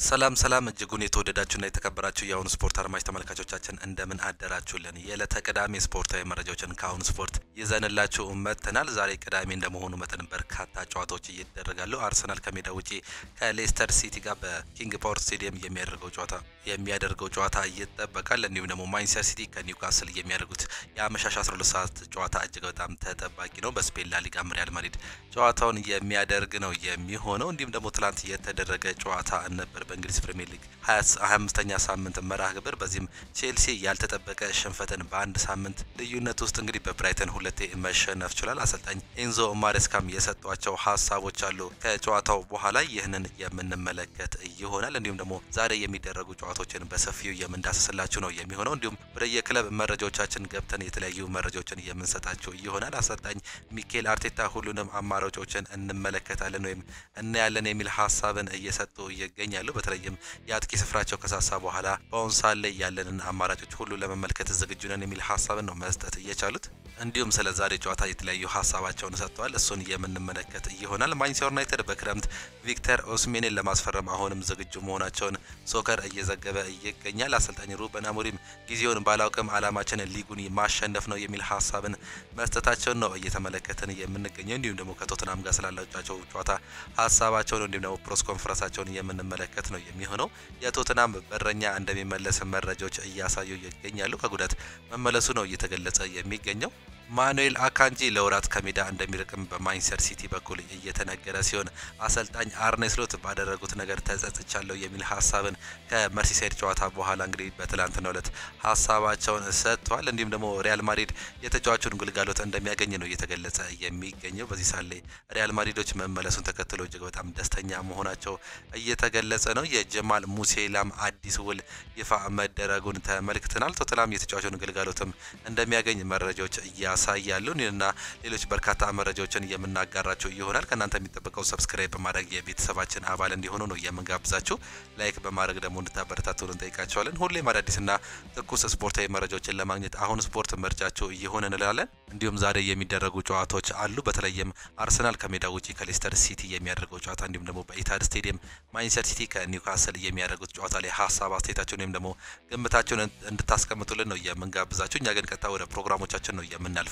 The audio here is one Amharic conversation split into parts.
ሰላም እጅጉን የተወደዳችሁና የተከበራችሁ የአሁኑ ስፖርት አድማጭ ተመልካቾቻችን እንደምን አደራችሁልን? የዕለተ ቅዳሜ ስፖርታዊ መረጃዎችን ከአሁኑ ስፖርት ይዘንላችሁ መጥተናል። ዛሬ ቅዳሜ እንደመሆኑ መጠን በርካታ ጨዋታዎች ይደረጋሉ። አርሰናል ከሜዳ ውጪ ከሌስተር ሲቲ ጋር በኪንግ ፓወር ስቴዲየም የሚያደርገው ጨዋታ ይጠበቃል። እንዲሁም ደግሞ ማንቸስተር ሲቲ ከኒውካስል የሚያደርጉት የአመሻሽ 12 ሰዓት ጨዋታ እጅግ በጣም ተጠባቂ ነው። በስፔን ላሊጋ ሪያል ማድሪድ ጨዋታውን የሚያደርግ ነው የሚሆነው። እንዲሁም ደግሞ ትላንት የተደረገ ጨዋታ ነበር በእንግሊዝ ፕሪሚየር ሊግ 25ኛ ሳምንት መርሃ ግብር። በዚህም ቼልሲ ያልተጠበቀ ሽንፈትን በአንድ ሳምንት ልዩነት ውስጥ እንግዲህ በብራይተን ሁለቴ መሸነፍ ችሏል። አሰልጣኝ ኤንዞ ማሬስካም የሰጧቸው ሀሳቦች አሉ ከጨዋታው በኋላ ይህንን የምንመለከት ይሆናል። እንዲሁም ደግሞ ዛሬ የሚደረጉ ጨዋታዎችን በሰፊው የምንዳስስላችሁ ነው የሚሆነው። እንዲሁም ወደ የክለብ መረጃዎቻችን ገብተን የተለያዩ መረጃዎችን የምንሰጣችሁ ይሆናል። አሰልጣኝ ሚኬል አርቴታ ሁሉንም አማራጮችን እንመለከታለን ወይም እናያለን የሚል ሀሳብን እየሰጡ ይገኛሉ። በተለይም የአጥቂ ስፍራቸው ከሳሳ በኋላ በአሁን ሰዓት ላይ ያለንን አማራጮች ሁሉ ለመመልከት ዝግጁ ነን የሚል ሀሳብን ነው መስጠት እየቻሉት። እንዲሁም ስለ ዛሬ ጨዋታ የተለያዩ ሀሳባቸውን ሰጥተዋል። እሱን የምንመለከት ይሆናል። ማንቸስተር ዩናይትድ በክረምት ቪክተር ኦስሜንን ለማስፈረም አሁንም ዝግጁ መሆናቸውን ሶከር እየዘገበ ይገኛል። አሰልጣኝ ሩበን አሞሪም ጊዜውን ባላውቅም አላማችን ሊጉን ማሸነፍ ነው የሚል ሀሳብን መስጠታቸውን ነው እየተመለከትን የምንገኘው። እንዲሁም ደግሞ ከቶተናም ጋር ስላላቸው ጨዋታ ሀሳባቸውን እንዲሁም ደግሞ ፕሬስ ኮንፈረንሳቸውን የምንመለከት ነው የሚሆነው። የቶተናም በረኛ እንደሚመለስ መረጃዎች እያሳዩ ይገኛሉ። ከጉዳት መመለሱ ነው እየተገለጸ የሚገኘው። ማኑኤል አካንጂ ለወራት ከሜዳ እንደሚርቅም በማንቸስተር ሲቲ በኩል እየተነገረ ሲሆን አሰልጣኝ አርኔ ስሎት ባደረጉት ነገር ተጸጽቻለሁ የሚል ሀሳብን ከመርሲሳይድ ጨዋታ በኋላ እንግዲህ በትላንትናው ዕለት ሀሳባቸውን ሰጥቷል። እንዲሁም ደግሞ ሪያል ማድሪድ የተጫዋቹን ግልጋሎት እንደሚያገኝ ነው እየተገለጸ የሚገኘው። በዚህ ሳለ ሪያል ማድሪዶች መመለሱን ተከትሎ እጅግ በጣም ደስተኛ መሆናቸው እየተገለጸ ነው። የጀማል ሙሴላም አዲስ ውል ይፋ መደረጉን ተመልክተናል። ቶተናም የተጫዋቹን ግልጋሎትም እንደሚያገኝ መረጃዎች ያሳያሉ እና ሌሎች በርካታ መረጃዎችን የምናጋራቸው ይሆናል። ከናንተ የሚጠበቀው ሰብስክራይብ በማድረግ የቤተሰባችን አባል እንዲሆኑ ነው የምንጋብዛችሁ። ላይክ በማድረግ ደግሞ እንድታበረታቱን እንጠይቃቸዋለን። ሁሌም አዳዲስና ትኩስ ስፖርታዊ መረጃዎችን ለማግኘት አሁን ስፖርት ምርጫችሁ ይሁን እንላለን። እንዲሁም ዛሬ የሚደረጉ ጨዋታዎች አሉ። በተለይም አርሰናል ከሜዳ ውጪ ከሌስተር ሲቲ የሚያደርገው ጨዋታ እንዲሁም ደግሞ በኢታድ ስቴዲየም ማንቸስተር ሲቲ ከኒውካስል የሚያደርጉት ጨዋታ ላይ ሀሳብ አስተያየታችሁን ወይም ደግሞ ግምታችሁን እንድታስቀምጡልን ነው የምንጋብዛችሁ። እኛ ግን ቀጥታ ወደ ፕሮግራሞቻችን ነው የምናልፈው።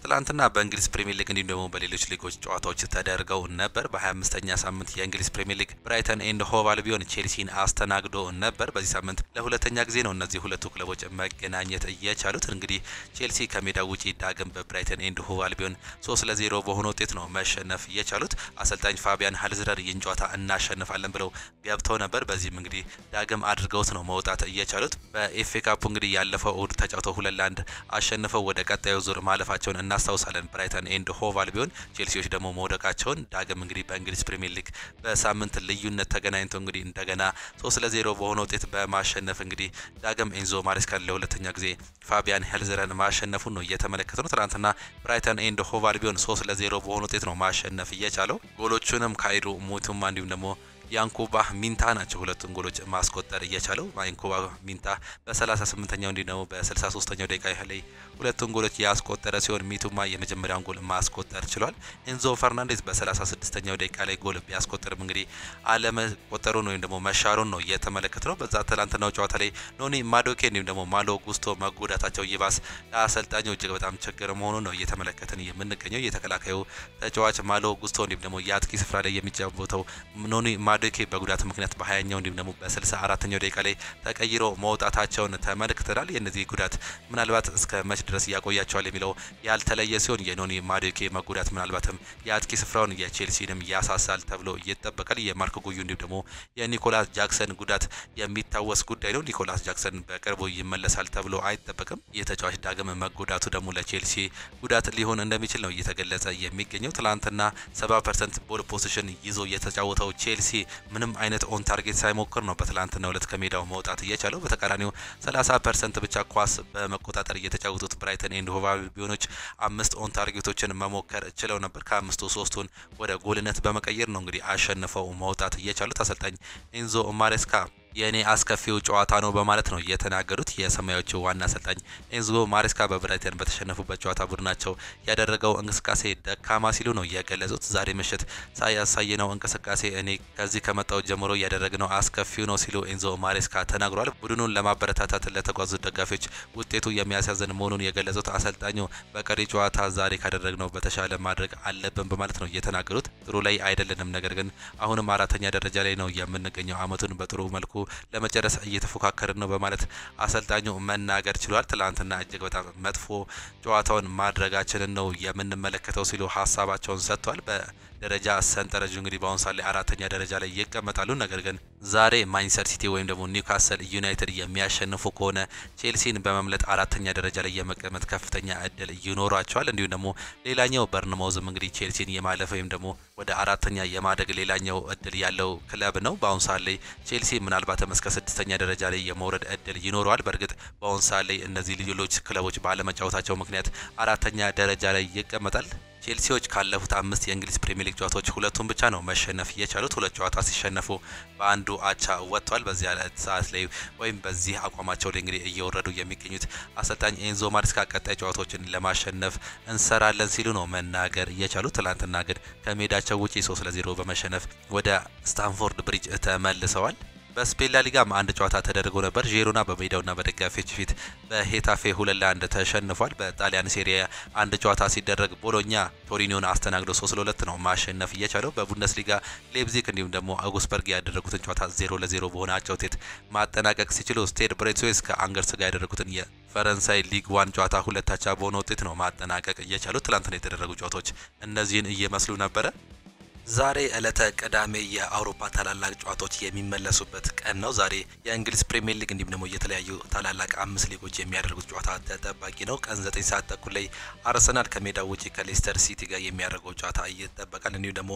ትላንትና በእንግሊዝ ፕሪሚየር ሊግ እንዲሁም ደግሞ በሌሎች ሊጎች ጨዋታዎች ተደርገው ነበር። በ25ኛ ሳምንት የእንግሊዝ ፕሪሚየር ሊግ ብራይተን ኤንድ ሆቭ አልቢዮን ቼልሲን አስተናግዶ ነበር። በዚህ ሳምንት ለሁለተኛ ጊዜ ነው እነዚህ ሁለቱ ክለቦች መገናኘት እየቻሉት። እንግዲህ ቼልሲ ከሜዳ ውጪ ዳግም በብራይተን ኤንድ ሆቭ አልቢዮን 3-0 በሆነ ውጤት ነው መሸነፍ የቻሉት። አሰልጣኝ ፋቢያን ሃልዝረር ይህን ጨዋታ እናሸንፋለን ብለው ቢያብተው ነበር። በዚህም እንግዲህ ዳግም አድርገውት ነው መውጣት እየቻሉት። በኤፍኤ ካፑ እንግዲህ ያለፈው እሁድ ተጫውተው 2-1 አሸንፈው ወደ ቀጣዩ ዙር ማለፋቸውን እናስታውሳለን። ብራይተን ኤንድ ሆቭ አልቢዮን ቼልሲዎች ደግሞ መውደቃቸውን ዳግም እንግዲህ በእንግሊዝ ፕሪሚየር ሊግ በሳምንት ልዩነት ተገናኝተው እንግዲህ እንደገና 3-0 በሆነ ውጤት በማሸነፍ እንግዲህ ዳግም ኤንዞ ማሬስካን ለሁለተኛ ጊዜ ፋቢያን ሄልዝረን ማሸነፉን ነው እየተመለከተ ነው። ትናንትና ብራይተን ኤንድ ሆቭ አልቢዮን 3-0 በሆነ ውጤት ነው ማሸነፍ እየቻለው። ጎሎቹንም ካይሮ ሙቱማ እንዲሁም ደግሞ ያንኩባ ሚንታ ናቸው ሁለቱን ጎሎች ማስቆጠር እየቻለው። ያንኩባ ሚንታ በ38ኛው እንዲህ ነው በ63ኛው ደቂቃ ላይ ሁለቱን ጎሎች ያስቆጠረ ሲሆን ሚቱማ የመጀመሪያውን ጎል ማስቆጠር ችሏል። ኤንዞ ፈርናንዴዝ በ36ኛው ደቂቃ ላይ ጎል ቢያስቆጠርም እንግዲህ አለመቆጠሩን ወይም ደግሞ መሻሩን ነው እየተመለከትነው። በዛ ትላንትናው ጨዋታ ላይ ኖኒ ማዶኬ እንዲሁም ደግሞ ማሎ ጉስቶ መጎዳታቸው ይባስ ለአሰልጣኙ እጅግ በጣም ችግር መሆኑን ነው እየተመለከትን የምንገኘው። የተከላካዩ ተጫዋች ማሎ ጉስቶ እንዲሁም ደግሞ የአጥቂ ስፍራ ላይ የሚጫወተው ኖኒ ማዶኬ በጉዳት ምክንያት በ20ኛው እንዲሁም ደግሞ በ64ኛው ደቂቃ ላይ ተቀይሮ መውጣታቸውን ተመልክተናል። የነዚህ ጉዳት ምናልባት እስከ መች ድረስ ያቆያቸዋል የሚለው ያልተለየ ሲሆን የኖኒ ማዶኬ መጉዳት ምናልባትም የአጥቂ ስፍራውን የቼልሲንም ያሳሳል ተብሎ ይጠበቃል። የማርክ ጉዩ እንዲሁም ደግሞ የኒኮላስ ጃክሰን ጉዳት የሚታወስ ጉዳይ ነው። ኒኮላስ ጃክሰን በቅርቡ ይመለሳል ተብሎ አይጠበቅም። የተጫዋች ዳግም መጎዳቱ ደግሞ ለቼልሲ ጉዳት ሊሆን እንደሚችል ነው እየተገለጸ የሚገኘው። ትላንትና 70% ቦል ፖዚሽን ይዞ የተጫወተው ቼልሲ ምንም አይነት ኦን ታርጌት ሳይሞክር ነው በትላንትናው ዕለት ከሜዳው መውጣት እየቻለው። በተቃራኒው 30% ብቻ ኳስ በመቆጣጠር እየተጫወቱት ብራይተን ኤንድ ሆቭ አልቢዮኖች 5 ኦን ታርጌቶችን መሞከር ችለው ነበር። ከአምስቱ 3ቱን ወደ ጎልነት በመቀየር ነው እንግዲህ አሸንፈው መውጣት እየቻሉት። አሰልጣኝ ኤንዞ ማሬስካ የኔ አስከፊው ጨዋታ ነው በማለት ነው የተናገሩት። የሰማያዊዎቹ ዋና አሰልጣኝ ኤንዞ ማሬስካ በብራይተን በተሸነፉበት ጨዋታ ቡድናቸው ያደረገው እንቅስቃሴ ደካማ ሲሉ ነው የገለጹት። ዛሬ ምሽት ሳያሳየነው እንቅስቃሴ እኔ ከዚህ ከመጣው ጀምሮ ያደረግነው አስከፊው ነው ሲሉ ኤንዞ ማሬስካ ተናግሯል። ቡድኑን ለማበረታታት ለተጓዙት ደጋፊዎች ውጤቱ የሚያሳዝን መሆኑን የገለጹት አሰልጣኙ በቀሪ ጨዋታ ዛሬ ካደረግነው በተሻለ ማድረግ አለብን በማለት ነው የተናገሩት። ጥሩ ላይ አይደለንም፣ ነገር ግን አሁንም አራተኛ ደረጃ ላይ ነው የምንገኘው። አመቱን በጥሩ መልኩ ለመጨረስ እየተፎካከርን ነው በማለት አሰልጣኙ መናገር ችሏል። ትላንትና እጅግ በጣም መጥፎ ጨዋታውን ማድረጋችንን ነው የምንመለከተው ሲሉ ሀሳባቸውን ሰጥቷል። ደረጃ ሰንጠረዡ እንግዲህ በአሁን ሰዓት ላይ አራተኛ ደረጃ ላይ ይቀመጣሉ። ነገር ግን ዛሬ ማንቸስተር ሲቲ ወይም ደግሞ ኒውካስል ዩናይትድ የሚያሸንፉ ከሆነ ቼልሲን በመምለጥ አራተኛ ደረጃ ላይ የመቀመጥ ከፍተኛ እድል ይኖራቸዋል። እንዲሁም ደግሞ ሌላኛው በርንማውዝም እንግዲህ ቼልሲን የማለፍ ወይም ደግሞ ወደ አራተኛ የማደግ ሌላኛው እድል ያለው ክለብ ነው። በአሁን ሰዓት ላይ ቼልሲ ምናልባትም እስከ ስድስተኛ ደረጃ ላይ የመውረድ እድል ይኖረዋል። በእርግጥ በአሁን ሰዓት ላይ እነዚህ ሌሎች ክለቦች ባለመጫወታቸው ምክንያት አራተኛ ደረጃ ላይ ይቀመጣል። ቼልሲዎች ካለፉት 5 የእንግሊዝ ፕሪሚየር ሊግ ጨዋታዎች ሁለቱን ብቻ ነው መሸነፍ የቻሉት። ሁለት ጨዋታ ሲሸነፉ በአንዱ አቻ ወጥቷል። በዚህ ሰዓት ላይ ወይም በዚህ አቋማቸው ላይ እንግዲህ እየወረዱ የሚገኙት አሰልጣኝ ኤንዞ ማሬስካ ቀጣይ ጨዋታዎችን ለማሸነፍ እንሰራለን ሲሉ ነው መናገር የቻሉት። ትላንትና ግን ከሜዳቸው ውጪ 3-0 በመሸነፍ ወደ ስታንፎርድ ብሪጅ ተመልሰዋል። በስፔን ላሊጋም አንድ ጨዋታ ተደርጎ ነበር። ዢሮና በሜዳውና በደጋፊዎች ፊት በሄታፌ 2-1 ተሸንፏል። በጣሊያን ሴሪያ አንድ ጨዋታ ሲደረግ ቦሎኛ ቶሪኒዮን አስተናግዶ 3-2 ነው ማሸነፍ እየቻለው። በቡንደስሊጋ ሌፕዚግ እንዲሁም ደግሞ አውግስበርግ ያደረጉትን ጨዋታ 0-0 በሆነ አቻ ውጤት ማጠናቀቅ ሲችሉ ስቴድ ብሬትስዌስ ከአንገርስ ጋር ያደረጉትን የፈረንሳይ ሊግ 1 ጨዋታ 2 አቻ በሆነ ውጤት ነው ማጠናቀቅ እየቻሉት። ትላንትና የተደረጉ ጨዋታዎች እነዚህን እየመስሉ ነበረ። ዛሬ ዕለተ ቅዳሜ የአውሮፓ ታላላቅ ጨዋታዎች የሚመለሱበት ቀን ነው። ዛሬ የእንግሊዝ ፕሪሚየር ሊግ እንዲሁም ደግሞ የተለያዩ ታላላቅ 5 ሊጎች የሚያደርጉት ጨዋታ ተጠባቂ ነው። ቀን 9 ሰዓት ተኩል ላይ አርሰናል ከሜዳው ውጪ ከሌስተር ሲቲ ጋር የሚያደርገው ጨዋታ ይጠበቃል። እንዲሁም ደግሞ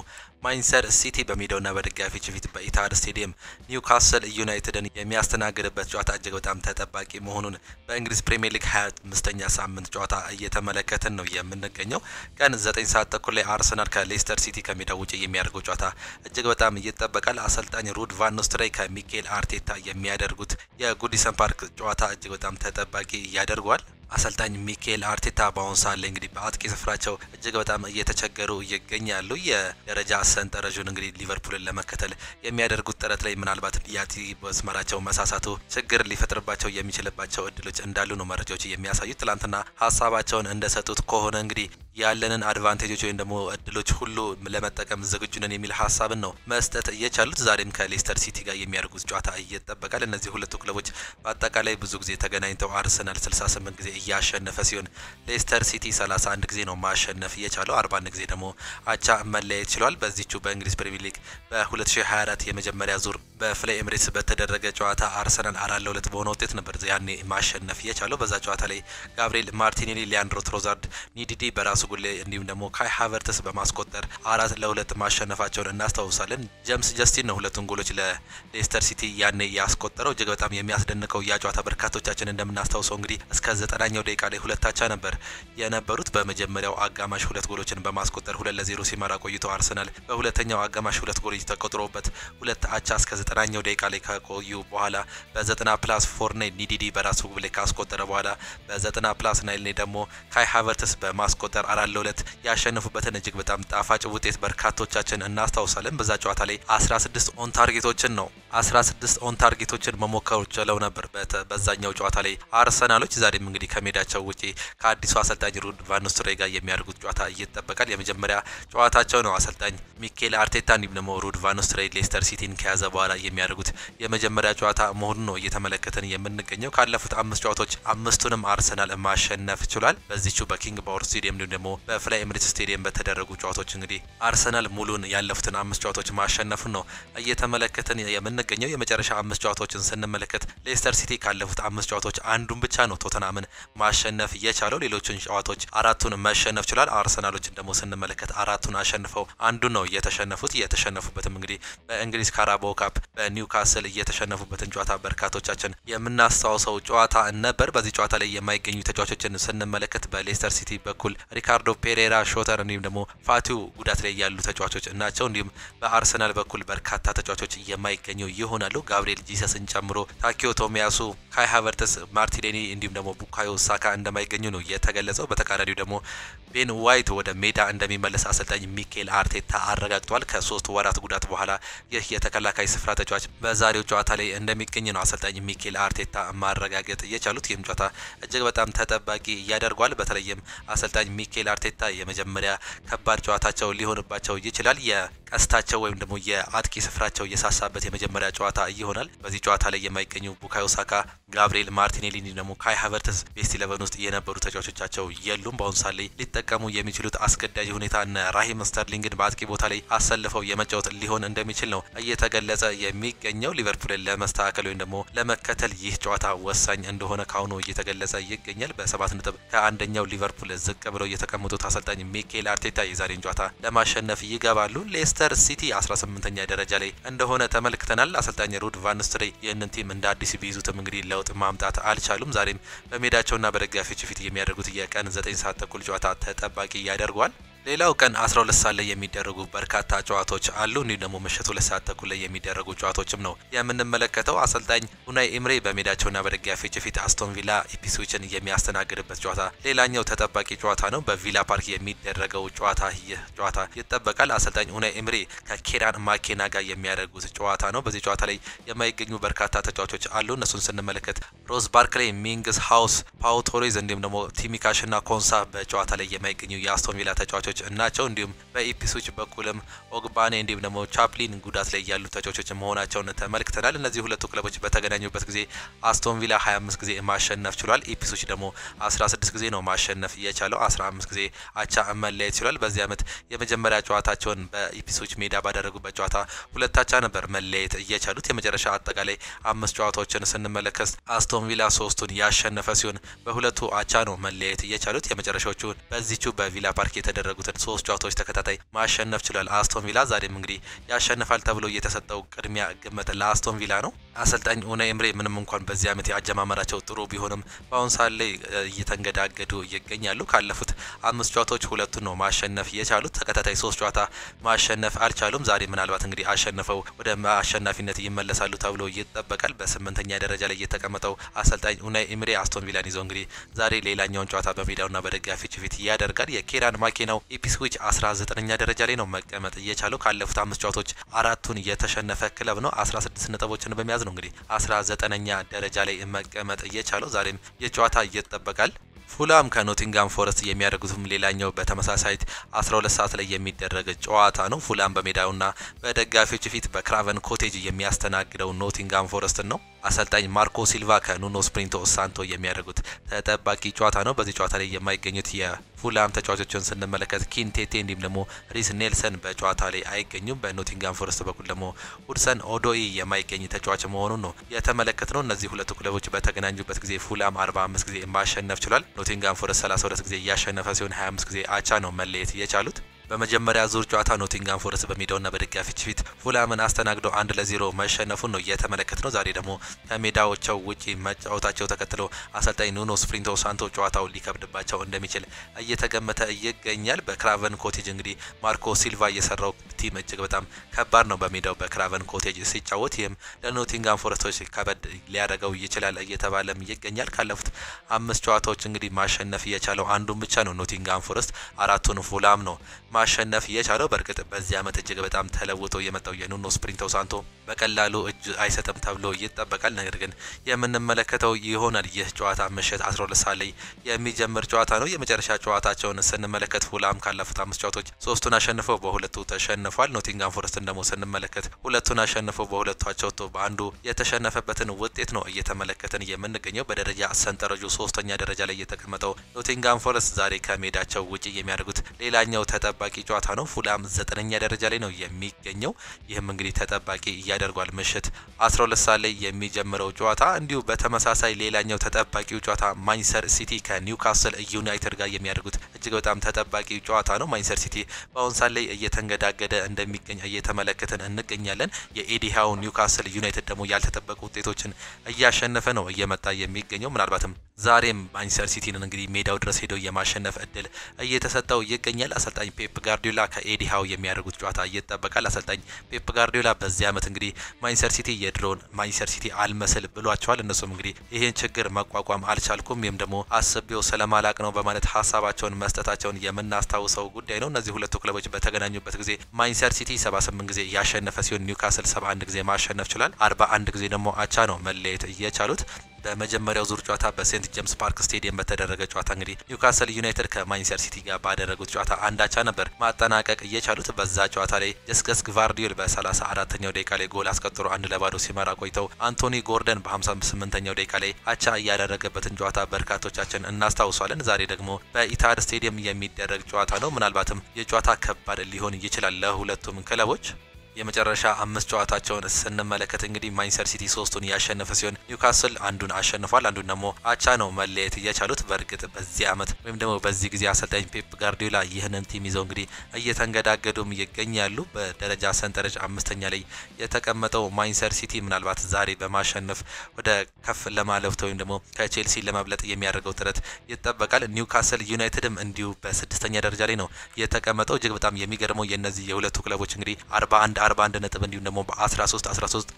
ማንቸስተር ሲቲ በሜዳውና በደጋፊዎች ፊት በኢታድ ስቴዲየም ኒውካስል ዩናይትድን የሚያስተናግድበት ጨዋታ እጅግ በጣም ተጠባቂ መሆኑን በእንግሊዝ ፕሪሚየር ሊግ 25ኛ ሳምንት ጨዋታ እየተመለከትን ነው የምንገኘው። ቀን 9 ሰዓት ተኩል ላይ አርሰናል ከሌስተር ሲቲ ከሜዳው ውጪ የሚያደርገው ጨዋታ እጅግ በጣም ይጠበቃል። አሰልጣኝ ሩድ ቫን ኒስተልሮይ ከሚኬል አርቴታ የሚያደርጉት የጉዲሰን ፓርክ ጨዋታ እጅግ በጣም ተጠባቂ ያደርገዋል። አሰልጣኝ ሚኬል አርቴታ በአሁን ሰዓት ላይ እንግዲህ በአጥቂ ስፍራቸው እጅግ በጣም እየተቸገሩ ይገኛሉ። የደረጃ ሰንጠረዡን እንግዲህ ሊቨርፑልን ለመከተል የሚያደርጉት ጥረት ላይ ምናልባት የአጥቂ መስመራቸው መሳሳቱ ችግር ሊፈጥርባቸው የሚችልባቸው እድሎች እንዳሉ ነው መረጃዎች የሚያሳዩት። ትላንትና ሀሳባቸውን እንደሰጡት ከሆነ እንግዲህ ያለንን አድቫንቴጆች ወይም ደግሞ እድሎች ሁሉ ለመጠቀም ዝግጁ ነን የሚል ሀሳብን ነው መስጠት እየቻሉት። ዛሬም ከሌስተር ሲቲ ጋር የሚያደርጉት ጨዋታ ይጠበቃል። እነዚህ ሁለቱ ክለቦች በአጠቃላይ ብዙ ጊዜ ተገናኝተው አርሰናል 68 ጊዜ እያሸነፈ ሲሆን ሌስተር ሲቲ 31 ጊዜ ነው ማሸነፍ የቻለው። 41 ጊዜ ደግሞ አቻ መለያየት ችሏል። በዚህቹ በእንግሊዝ ፕሪሚየር ሊግ በ2024 የመጀመሪያ ዙር በፍላይ ኤምሬትስ በተደረገ ጨዋታ አርሰናል 4-2 በሆነ ውጤት ነበር ያኔ ማሸነፍ የቻለው። በዛ ጨዋታ ላይ ጋብሪኤል ማርቲኔሊ፣ ሊያንድሮ ትሮዛርድ፣ ኒዲዲ በራሱ ጉሌ እንዲሁም ደግሞ ካይ ሃቨርትስ በማስቆጠር 4-2 ማሸነፋቸውን እናስታውሳለን። ጀምስ ጀስቲን ነው ሁለቱን ጎሎች ለሌስተር ሲቲ ያኔ ያስቆጠረው። እጅግ በጣም የሚያስደንቀው ያ ጨዋታ በርካቶቻችን እንደምናስታውሰው እንግዲህ እስከ 90ኛው ደቂቃ ላይ 2 አቻ ነበር የነበሩት። በመጀመሪያው አጋማሽ 2 ጎሎችን በማስቆጠር 2-0 ሲመራ ቆይቶ አርሰናል በሁለተኛው አጋማሽ 2 ጎሎች ተቆጥሮበት 2 አቻ እስከ 90ኛው ደቂቃ ላይ ከቆዩ በኋላ በ90+4 ኒዲዲ በራሱ ጉሌ ካስቆጠረ በኋላ በ90+9 ላይ ደግሞ ካይ ሃቨርትስ በማስቆጠር 4-2 ያሸነፉበትን እጅግ በጣም ጣፋጭ ውጤት በርካቶቻችን እናስታውሳለን። በዛ ጨዋታ ላይ 16 ኦን ታርጌቶችን መሞከር ችለው ነበር በዛኛው ጨዋታ ላይ አርሰናሎች። ዛሬም እንግዲህ ከሜዳቸው ውጪ ከአዲሱ አሰልጣኝ ሩድ ቫን ኒስተልሮይ ጋር የሚያደርጉት ጨዋታ ይጠበቃል። የመጀመሪያ ጨዋታቸው ነው። አሰልጣኝ ሚኬል አርቴታ እንዲሁም ደግሞ ሩድ ቫን ኒስተልሮይ ሌስተር ሲቲን ከያዘ በኋላ የሚያደርጉት የመጀመሪያ ጨዋታ መሆኑን ነው እየተመለከተን የምንገኘው። ካለፉት 5 ጨዋታዎች 5ቱንም አርሰናል ማሸነፍ ችሏል። በዚህቹ በኪንግ ፓወር ስቴዲየም እንዲሁም ደግሞ በፍላይ ኤምሬትስ ስቴዲየም በተደረጉ ጨዋታዎች እንግዲህ አርሰናል ሙሉን ያለፉትን 5 ጨዋታዎች ማሸነፉን ነው እየተመለከተን የምንገኘው። የመጨረሻ 5 ጨዋታዎችን ስንመለከት ሌስተር ሲቲ ካለፉት 5 ጨዋታዎች አንዱን ብቻ ነው ቶተናምን ማሸነፍ የቻለው። ሌሎችን ጨዋታዎች 4ቱን መሸነፍ ችሏል። አርሰናሎችን ደግሞ ስንመለከት 4ቱን አሸንፈው አንዱን ነው የተሸነፉት። የተሸነፉበትም እንግዲህ በእንግሊዝ ካራባኦ ካፕ በኒውካስል እየተሸነፉበትን ጨዋታ በርካቶቻችን የምናስታውሰው ጨዋታ ነበር። በዚህ ጨዋታ ላይ የማይገኙ ተጫዋቾችን ስንመለከት በሌስተር ሲቲ በኩል ሪካርዶ ፔሬራ፣ ሾተር እንዲሁም ደግሞ ፋቲው ጉዳት ላይ ያሉ ተጫዋቾች ናቸው። እንዲሁም በአርሰናል በኩል በርካታ ተጫዋቾች የማይገኙ ይሆናሉ። ጋብሪኤል ጂሰስን ጨምሮ ታኪዮ ቶሚያሱ፣ ካይ ሃቨርትስ፣ ማርቲኔሊ እንዲሁም ደግሞ ቡካዮ ሳካ እንደማይገኙ ነው የተገለጸው። በተቃራኒው ደግሞ ቤን ዋይት ወደ ሜዳ እንደሚመለስ አሰልጣኝ ሚኬል አርቴታ አረጋግጧል። ከ3 ወራት ጉዳት በኋላ ይህ የተከላካይ ስፍራ ተጫዋች በዛሬው ጨዋታ ላይ እንደሚገኝ ነው አሰልጣኝ ሚኬል አርቴታ ማረጋገጥ የቻሉት። ይህም ጨዋታ እጅግ በጣም ተጠባቂ ያደርጓል። በተለይም አሰልጣኝ ሚኬል አርቴታ የመጀመሪያ ከባድ ጨዋታቸው ሊሆንባቸው ይችላል። የቀስታቸው ወይም ደግሞ የአጥቂ ስፍራቸው የሳሳበት የመጀመሪያ ጨዋታ ይሆናል። በዚህ ጨዋታ ላይ የማይገኙ ቡካዮ ሳካ፣ ጋብሪኤል ማርቲኔሊ ደግሞ ካይ ሃቨርትስ ቤስት 11 ውስጥ የነበሩ ተጫዋቾቻቸው የሉም። በአሁኑ ሰዓት ላይ ሊጠቀሙ የሚችሉት አስገዳጅ ሁኔታ ራሂም ስተርሊንግን በአጥቂ ቦታ ላይ አሰልፈው የመጫወት ሊሆን እንደሚችል ነው እየተገለጸ የሚገኘው። ሊቨርፑልን ለመስተካከል ወይም ደግሞ ለመከተል ይህ ጨዋታ ወሳኝ እንደሆነ ካሁኑ እየተገለጸ ይገኛል። በ7 ነጥብ ከአንደኛው ሊቨርፑል ዝቅ ብለው የተቀመጡት አሰልጣኝ ሚኬል አርቴታ የዛሬን ጨዋታ ለማሸነፍ ይገባሉ። ሌስተር ሲቲ 18ኛ ደረጃ ላይ እንደሆነ ተመልክተናል። አሰልጣኝ ሩድ ቫን ኒስተልሮይ ይህንን ቲም እንደ አዲስ ቢይዙትም እንግዲህ ለውጥ ማምጣት አልቻሉም። ዛሬም በሜዳቸውና በደጋፊዎች ፊት የሚያደርጉት የቀን 9 ሰዓት ተኩል ጨዋታ ተጠባቂ ያደርጓል። ሌላው ቀን 12 ሰዓት ላይ የሚደረጉ በርካታ ጨዋታዎች አሉ። እንዲሁም ደግሞ ምሽት 2 ሰዓት ተኩል ላይ የሚደረጉ ጨዋታዎችም ነው የምንመለከተው። አሰልጣኝ ኡናይ ኤምሬ በሜዳቸውና በደጋፊዎች ፊት አስቶን ቪላ ኢፕስዊችን የሚያስተናግድበት ጨዋታ ሌላኛው ተጠባቂ ጨዋታ ነው። በቪላ ፓርክ የሚደረገው ጨዋታ ይህ ጨዋታ ይጠበቃል። አሰልጣኝ ኡናይ ኤምሬ ከኬራን ማኬና ጋር የሚያደርጉት ጨዋታ ነው። በዚህ ጨዋታ ላይ የማይገኙ በርካታ ተጫዋቾች አሉ። እነሱን ስንመለከት ሮዝ ባርክሌይ፣ ሚንግስ ሃውስ፣ ፓው ቶሬዝ እንዲሁም ደግሞ ቲሚካሽና ኮንሳ በጨዋታ ላይ የማይገኙ የአስቶን ቪላ ተጫዋቾች ናቸው። እንዲሁም በኢፕስዊች በኩልም ኦግባኔ እንዲሁም ደግሞ ቻፕሊን ጉዳት ላይ ያሉ ተጫዋቾች መሆናቸውን ተመልክተናል። እነዚህ ሁለቱ ክለቦች በተገናኙበት ጊዜ አስቶን ቪላ 25 ጊዜ ማሸነፍ ችሏል። ኢፕስዊች ደግሞ 16 ጊዜ ነው ማሸነፍ የቻለው። 15 ጊዜ አቻ መለየት ችሏል። በዚህ ዓመት የመጀመሪያ ጨዋታቸውን በኢፕስዊች ሜዳ ባደረጉበት ጨዋታ 2 አቻ ነበር መለየት የቻሉት። የመጨረሻ አጠቃላይ 5 ጨዋታዎችን ስንመለከት አስቶን ቪላ 3ቱን ያሸነፈ ሲሆን በሁለቱ አቻ ነው መለየት የቻሉት። የመጨረሻዎቹ በዚቹ በቪላ ፓርክ የተደረጉት 3 ጨዋታዎች ተከታታይ ማሸነፍ ችሏል አስቶን ቪላ። ዛሬም እንግዲህ ያሸንፋል ተብሎ እየተሰጠው ቅድሚያ ግምት ለአስቶን ቪላ ነው። አሰልጣኝ ኡናይ ኤምሬ ምንም እንኳን በዚህ ዓመት ያጀማመራቸው ጥሩ ቢሆንም በአሁን ሰዓት ላይ እየተንገዳገዱ ይገኛሉ። ካለፉት 5 ጨዋታዎች 2ቱን ነው ማሸነፍ የቻሉት። ተከታታይ 3 ጨዋታ ማሸነፍ አልቻሉም። ዛሬ ምናልባት እንግዲህ አሸንፈው ወደ አሸናፊነት ይመለሳሉ ተብሎ ይጠበቃል። በ8ኛ ደረጃ ላይ የተቀመጠው አሰልጣኝ ኡናይ ኤምሬ አስቶን ቪላን ይዞ እንግዲህ ዛሬ ሌላኛውን ጨዋታ በሜዳውና በደጋፊዎች ፊት ያደርጋል። የኬራን ማኬናው ኢፕስዊች 19ኛ ደረጃ ላይ ነው መቀመጥ እየቻለው። ካለፉት 5 ጨዋታዎች 4ቱን የተሸነፈ ክለብ ነው። 16 ነጥቦችን በመያዝ ነው እንግዲህ 19ኛ ደረጃ ላይ መቀመጥ እየቻለው። ዛሬም የጨዋታ ይጠበቃል። ፉላም ከኖቲንጋም ፎረስት የሚያደርጉትም ሌላኛው በተመሳሳይ 12 ሰዓት ላይ የሚደረግ ጨዋታ ነው። ፉላም በሜዳውና በደጋፊዎች ፊት በክራቨን ኮቴጅ የሚያስተናግደው ኖቲንጋም ፎረስትን ነው። አሰልጣኝ ማርኮ ሲልቫ ከኑኖ ስፕሪንቶ ሳንቶ የሚያደርጉት ተጠባቂ ጨዋታ ነው። በዚህ ጨዋታ ላይ የማይገኙት የፉላም ተጫዋቾችን ስንመለከት ኪንቴቴ እንዲሁም ደግሞ ሪስ ኔልሰን በጨዋታ ላይ አይገኙም። በኖቲንጋም ፎረስት በኩል ደግሞ ሁድሰን ኦዶኢ የማይገኝ ተጫዋች መሆኑን ነው የተመለከትነው። እነዚህ ሁለቱ ክለቦች በተገናኙበት ጊዜ ፉላም 45 ጊዜ ማሸነፍ ችሏል። ኖቲንጋም ፎረስት 32 ጊዜ እያሸነፈ ሲሆን 25 ጊዜ አቻ ነው መለየት የቻሉት። በመጀመሪያ ዙር ጨዋታ ኖቲንጋም ፎረስት በሜዳውና በደጋፊዎች ፊት ፉላምን አስተናግዶ 1-0 መሸነፉን ነው የተመለከትነው። ዛሬ ደግሞ ከሜዳዎቸው ውጪ መጫወታቸው ተከትሎ አሰልጣኝ ኑኖ ስፕሪንቶ ሳንቶ ጨዋታው ሊከብድባቸው እንደሚችል እየተገመተ ይገኛል። በክራቨን ኮቴጅ እንግዲህ ማርኮ ሲልቫ የሰራው ቲም እጅግ በጣም ከባድ ነው በሜዳው በክራቨን ኮቴጅ ሲጫወት። ይህም ለኖቲንጋም ፎረስቶች ከበድ ሊያደርገው ይችላል እየተባለም ይገኛል። ካለፉት 5 ጨዋታዎች እንግዲህ ማሸነፍ የቻለው አንዱን ብቻ ነው ኖቲንጋም ፎረስት፣ 4ቱን ፉላም ነው ማሸነፍ የቻለው። በእርግጥ በዚህ ዓመት እጅግ በጣም ተለውጦ የመጣው የኑኖ ስፕሪንቶ ሳንቶ በቀላሉ እጅ አይሰጥም ተብሎ ይጠበቃል። ነገር ግን የምንመለከተው ይሆናል። ይህ ጨዋታ ምሽት 12 ሰዓት ላይ የሚጀምር ጨዋታ ነው። የመጨረሻ ጨዋታቸውን ስንመለከት ፉላም ካለፉት 5 ጨዋታዎች 3ቱን አሸንፈው በሁለቱ ተሸንፏል። ኖቲንጋም ፎረስትን ደግሞ ስንመለከት 2ቱን አሸንፈው በሁለቱ አቻ ወጥቶ በአንዱ የተሸነፈበትን ውጤት ነው እየተመለከትን የምንገኘው። በደረጃ ሰንጠረዡ 3ኛ ደረጃ ላይ የተቀመጠው ኖቲንጋም ፎረስት ዛሬ ከሜዳቸው ውጪ የሚያደርጉት ሌላኛው ተጠባቂ ጨዋታ ነው። ፉላም 9ኛ ደረጃ ላይ ነው የሚገኘው። ይህም እንግዲህ ተጠባቂ እያደርጓል ምሽት 12 ሰዓት ላይ የሚጀምረው ጨዋታ። እንዲሁ በተመሳሳይ ሌላኛው ተጠባቂው ጨዋታ ማንቸስተር ሲቲ ከኒውካስል ዩናይትድ ጋር የሚያደርጉት እጅግ በጣም ተጠባቂ ጨዋታ ነው። ማንቸስተር ሲቲ በአሁን ሰዓት ላይ እየተንገዳገደ እንደሚገኝ እየተመለከትን እንገኛለን። የኤዲሃው ኒውካስል ዩናይትድ ደግሞ ያልተጠበቁ ውጤቶችን እያሸነፈ ነው እየመጣ የሚገኘው። ምናልባትም ዛሬም ማንቸስተር ሲቲን እንግዲህ ሜዳው ድረስ ሄደው የማሸነፍ እድል እየተሰጠው ይገኛል። አሰልጣኝ ፔፕ ጋርዲዮላ ከኤዲሃው የሚያደርጉት ጨዋታ ይጠበቃል። አሰልጣኝ ፔፕ ጋርዲዮላ በዚህ ዓመት እንግዲህ ማንቸስተር ሲቲ የድሮን ማንቸስተር ሲቲ አልመስል ብሏቸዋል። እነሱም እንግዲህ ይህን ችግር መቋቋም አልቻልኩም ወይም ደግሞ አስቤው ስለማላቅ ነው በማለት ሀሳባቸውን መስጠታቸውን የምናስታውሰው ጉዳይ ነው። እነዚህ ሁለቱ ክለቦች በተገናኙበት ጊዜ ማንቸስተር ሲቲ 78 ጊዜ ያሸነፈ ሲሆን ኒውካስል 71 ጊዜ ማሸነፍ ችሏል። 41 ጊዜ ደግሞ አቻ ነው መለየት እየቻሉት። በመጀመሪያው ዙር ጨዋታ በሴንት ጄምስ ፓርክ ስቴዲየም በተደረገ ጨዋታ እንግዲህ ኒውካስል ዩናይትድ ከማንቸስተር ሲቲ ጋር ባደረጉት ጨዋታ አንዳቻ ነበር ማጠናቀቅ እየቻሉት። በዛ ጨዋታ ላይ ጀስከስ ግቫርዲዮል በ34ኛው ደቂቃ ላይ ጎል አስቆጥሮ 1-0 ሲመራ ቆይተው አንቶኒ ጎርደን በ58ኛው ደቂቃ ላይ አቻ ያደረገበትን ጨዋታ በርካቶቻችን እናስታውሳለን። ዛሬ ደግሞ በኢታድ ስቴዲየም የሚደረግ ጨዋታ ነው። ምናልባትም የጨዋታ ከባድ ሊሆን ይችላል ለሁለቱም ክለቦች። የመጨረሻ 5 ጨዋታቸውን ስንመለከት እንግዲህ ማንቸስተር ሲቲ 3ቱን ያሸነፈ ሲሆን ኒውካስል አንዱን አሸንፏል፣ አንዱን ደግሞ አቻ ነው መለየት እየቻሉት። በእርግጥ በዚህ ዓመት ወይም ደግሞ በዚህ ጊዜ አሰልጣኝ ፔፕ ጋርዲዮላ ይህንን ቲም ይዘው እንግዲህ እየተንገዳገዱም ይገኛሉ። በደረጃ ሰንጠረዥ 5ኛ ላይ የተቀመጠው ማንቸስተር ሲቲ ምናልባት ዛሬ በማሸነፍ ወደ ከፍ ለማለፍ ወይም ደግሞ ከቼልሲ ለመብለጥ የሚያደርገው ጥረት ይጠበቃል። ኒውካስል ዩናይትድም እንዲሁ በ6ኛ ደረጃ ላይ ነው የተቀመጠው። እጅግ በጣም የሚገርመው የነዚህ የሁለቱ ክለቦች እንግዲህ 41 ነጥብ እንዲሁም ደግሞ በ13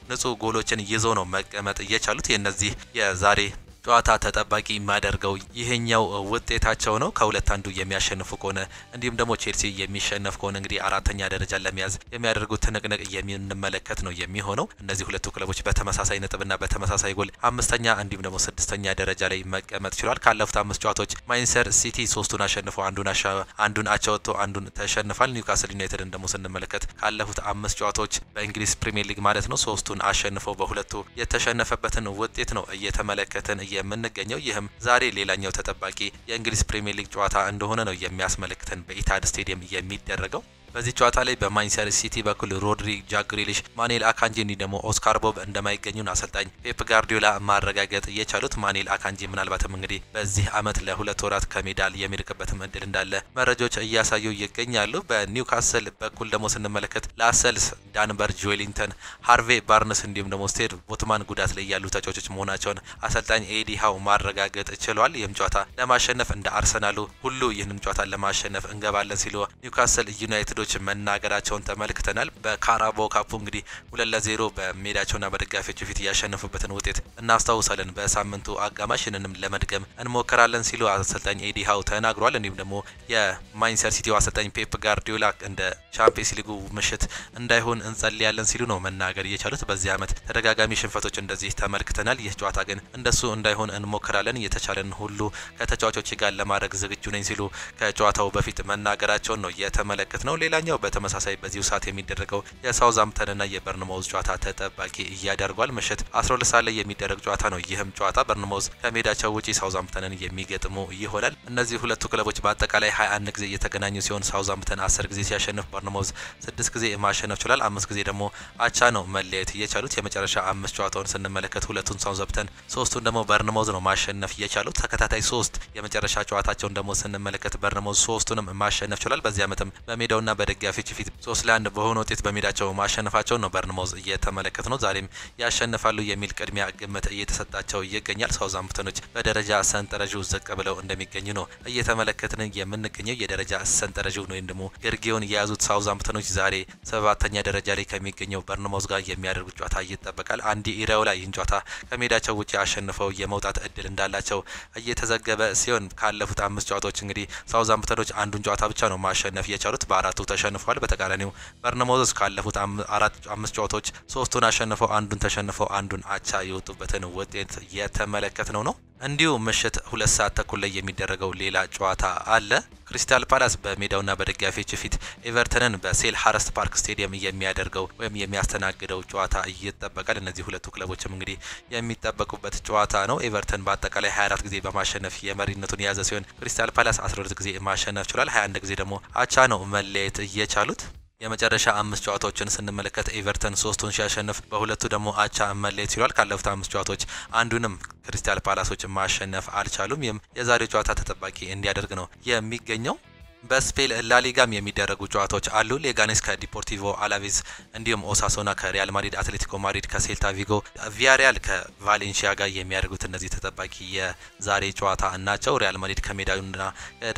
ንጹህ ጎሎችን ይዘው ነው መቀመጥ እየቻሉት። የነዚህ የዛሬ ጨዋታ ተጠባቂ የሚያደርገው ይሄኛው ውጤታቸው ነው። ከሁለት አንዱ የሚያሸንፉ ከሆነ እንዲሁም ደግሞ ቼልሲ የሚሸነፍ ከሆነ እንግዲህ 4ኛ ደረጃ ለመያዝ የሚያደርጉት ትንቅንቅ የምንመለከት ነው የሚሆነው። እነዚህ ሁለቱ ክለቦች በተመሳሳይ ነጥብና በተመሳሳይ ጎል 5ኛ እንዲሁም ደግሞ 6ኛ ደረጃ ላይ መቀመጥ ችሏል። ካለፉት 5 ጨዋታዎች ማንቸስተር ሲቲ 3ቱን አሸንፈው አንዱን አቻ ወጥቶ አንዱን ተሸንፏል። ኒውካስል ዩናይትድን ደግሞ ስንመለከት ካለፉት 5 ጨዋታዎች በእንግሊዝ ፕሪሚየር ሊግ ማለት ነው 3ቱን አሸንፈው በሁለቱ የተሸነፈበትን ውጤት ነው እየተመለከትን የምንገኘው። ይህም ዛሬ ሌላኛው ተጠባቂ የእንግሊዝ ፕሪሚየር ሊግ ጨዋታ እንደሆነ ነው የሚያስመለክተን በኢታድ ስቴዲየም የሚደረገው። በዚህ ጨዋታ ላይ በማንቸስተር ሲቲ በኩል ሮድሪ፣ ጃክ ግሪሊሽ፣ ማኑኤል አካንጂ እንዲ ደግሞ ኦስካር ቦብ እንደማይገኙን አሰልጣኝ ፔፕ ጋርዲዮላ ማረጋገጥ እየቻሉት። ማኑኤል አካንጂ ምናልባትም እንግዲህ በዚህ ዓመት ለ2 ወራት ከሜዳ የሚርቅበትም እድል እንዳለ መረጃዎች እያሳዩ ይገኛሉ። በኒውካስል በኩል ደግሞ ስንመለከት ላሰልስ፣ ዳንበር፣ ጆሊንተን፣ ሃርቬ ባርነስ እንዲሁም ደግሞ ስቴድ ቦትማን ጉዳት ላይ ያሉ ተጫዋቾች መሆናቸውን አሰልጣኝ ኤዲ ሃው ማረጋገጥ ችሏል። ይህም ጨዋታ ለማሸነፍ እንደ አርሰናሉ ሁሉ ይህንን ጨዋታ ለማሸነፍ እንገባለን ሲሉ ኒውካስል ዩናይትድ መናገራቸውን ተመልክተናል። በካራባኦ ካፑ እንግዲህ 2-0 በሜዳቸውና በደጋፊዎቹ ፊት ያሸነፉበትን ውጤት እናስታውሳለን። በሳምንቱ አጋማሽ ይህንንም ለመድገም እንሞክራለን ሲሉ አሰልጣኝ ኤዲ ሃው ተናግሯል። እንዲሁም ደግሞ የማንቸስተር ሲቲው አሰልጣኝ ፔፕ ጋርዲዮላ እንደ ቻምፒየንስ ሊጉ ምሽት እንዳይሆን እንጸልያለን ሲሉ ነው መናገር እየቻሉት። በዚህ ዓመት ተደጋጋሚ ሽንፈቶች እንደዚህ ተመልክተናል። ይህ ጨዋታ ግን እንደሱ እንዳይሆን እንሞክራለን፣ እየተቻለን ሁሉ ከተጫዋቾች ጋር ለማድረግ ዝግጁ ነኝ ሲሉ ከጨዋታው በፊት መናገራቸውን ነው የተመለከት ነው። ሌላኛው በተመሳሳይ በዚሁ ሰዓት የሚደረገው የሳውዛምፕተንና የበርንማውዝ ጨዋታ ተጠባቂ እያደርጓል። ምሽት 12 ሰዓት ላይ የሚደረግ ጨዋታ ነው። ይህም ጨዋታ በርንማውዝ ከሜዳቸው ውጪ ሳውዛምፕተንን የሚገጥሙ ይሆናል። እነዚህ ሁለቱ ክለቦች በአጠቃላይ 21 ጊዜ እየተገናኙ ሲሆን ሳውዛምፕተን 10 ጊዜ ሲያሸንፍ በርንማውዝ 6 ጊዜ ማሸነፍ ችሏል። 5 ጊዜ ደግሞ አቻ ነው መለየት እየቻሉት። የመጨረሻ 5 ጨዋታውን ስንመለከት ሁለቱን ሳውዛምፕተን 3ቱን ደግሞ በርንማውዝ ነው ማሸነፍ እየቻሉት። ተከታታይ 3 የመጨረሻ ጨዋታቸውን ደግሞ ስንመለከት በርንማውዝ 3ቱንም ማሸነፍ ችሏል። በዚህ ዓመትም በሜዳውና በደጋፊዎች ፊት 3-1 በሆነ ውጤት በሜዳቸው ማሸነፋቸው ነው በርንማውዝ እየተመለከት ነው። ዛሬም ያሸንፋሉ የሚል ቅድሚያ ግምት እየተሰጣቸው ይገኛል። ሳውዛምፕተኖች በደረጃ ሰንጠረዡ ዝቅ ብለው እንደሚገኙ ነው እየተመለከትን የምንገኘው። የደረጃ ሰንጠረዡ ወይም ደግሞ ግርጌውን የያዙት ሳውዛምፕተኖች ዛሬ 7ኛ ደረጃ ላይ ከሚገኘው በርንማውዝ ጋር የሚያደርጉት ጨዋታ ይጠበቃል። አንዲ ኢራኦላ ይህን ጨዋታ ከሜዳቸው ውጪ አሸንፈው የመውጣት እድል እንዳላቸው እየተዘገበ ሲሆን ካለፉት 5 ጨዋታዎች እንግዲህ ሳውዛምፕተኖች አንዱን ጨዋታ ብቻ ነው ማሸነፍ የቻሉት፣ በአራቱ ተሸንፏል። በተቃራኒው በርንማውዝ ካለፉት 5 ጨዋታዎች 3ቱን አሸንፈው አንዱን ተሸንፈው አንዱን አቻ የወጡበትን ውጤት የተመለከትነው ነው። እንዲሁ ምሽት 2 ሰዓት ተኩል ላይ የሚደረገው ሌላ ጨዋታ አለ። ክሪስታል ፓላስ በሜዳውና በደጋፊዎች ፊት ኤቨርተንን በሴልሃርስት ፓርክ ስቴዲየም የሚያደርገው ወይም የሚያስተናግደው ጨዋታ ይጠበቃል። እነዚህ ሁለቱ ክለቦችም እንግዲህ የሚጠበቁበት ጨዋታ ነው። ኤቨርተን በአጠቃላይ 24 ጊዜ በማሸነፍ የመሪነቱን የያዘ ሲሆን ክሪስታል ፓላስ 12 ጊዜ ማሸነፍ ችሏል። 21 ጊዜ ደግሞ አቻ ነው መለየት እየቻሉት። የመጨረሻ 5 ጨዋታዎችን ስንመለከት ኤቨርተን 3ቱን ሲያሸንፍ በሁለቱ ደግሞ አቻ መለየት ችሏል። ካለፉት 5 ጨዋታዎች አንዱንም ክሪስታል ፓላሶች ማሸነፍ አልቻሉም። ይህም የዛሬው ጨዋታ ተጠባቂ እንዲያደርግ ነው የሚገኘው። በስፔን ላሊጋም የሚደረጉ ጨዋታዎች አሉ። ሌጋኔስ ከዲፖርቲቮ አላቬዝ እንዲሁም ኦሳሶና ከሪያል ማድሪድ፣ አትሌቲኮ ማድሪድ ከሴልታ ቪጎ፣ ቪያሪያል ከቫሌንሺያ ጋር የሚያደርጉት እነዚህ ተጠባቂ የዛሬ ጨዋታ ናቸው። ሪያል ማድሪድ ከሜዳውና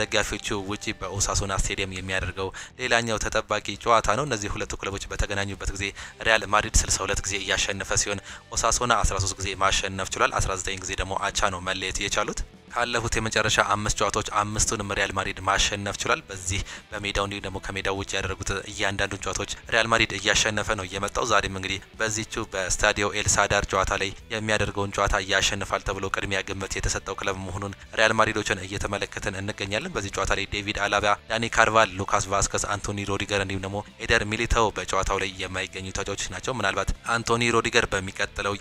ደጋፊዎቹ ውጪ በኦሳሶና ስቴዲየም የሚያደርገው ሌላኛው ተጠባቂ ጨዋታ ነው። እነዚህ ሁለቱ ክለቦች በተገናኙበት ጊዜ ሪያል ማድሪድ 62 ጊዜ እያሸነፈ ሲሆን ኦሳሶና 13 ጊዜ ማሸነፍ ችሏል። 19 ጊዜ ደግሞ አቻ ነው መለየት የቻሉት። ካለፉት የመጨረሻ 5 ጨዋታዎች 5ቱንም ሪያል ማድሪድ ማሸነፍ ችሏል። በዚህ በሜዳው እንዲሁ ደግሞ ከሜዳው ውጭ ያደረጉት እያንዳንዱን ጨዋታዎች ሪያል ማድሪድ እያሸነፈ ነው የመጣው። ዛሬም እንግዲህ በዚህቹ በስታዲዮ ኤል ሳዳር ጨዋታ ላይ የሚያደርገውን ጨዋታ ያሸንፋል ተብሎ ቅድሚያ ግምት የተሰጠው ክለብ መሆኑን ሪያል ማድሪዶችን እየተመለከትን እንገኛለን። በዚህ ጨዋታ ላይ ዴቪድ አላባ፣ ዳኒ ካርቫል፣ ሉካስ ቫስከስ፣ አንቶኒ ሮዲገር እንዲሁም ደግሞ ኤደር ሚሊታው በጨዋታው ላይ የማይገኙ ተጫዋቾች ናቸው። ምናልባት አንቶኒ ሮዲገር በሚቀጥለው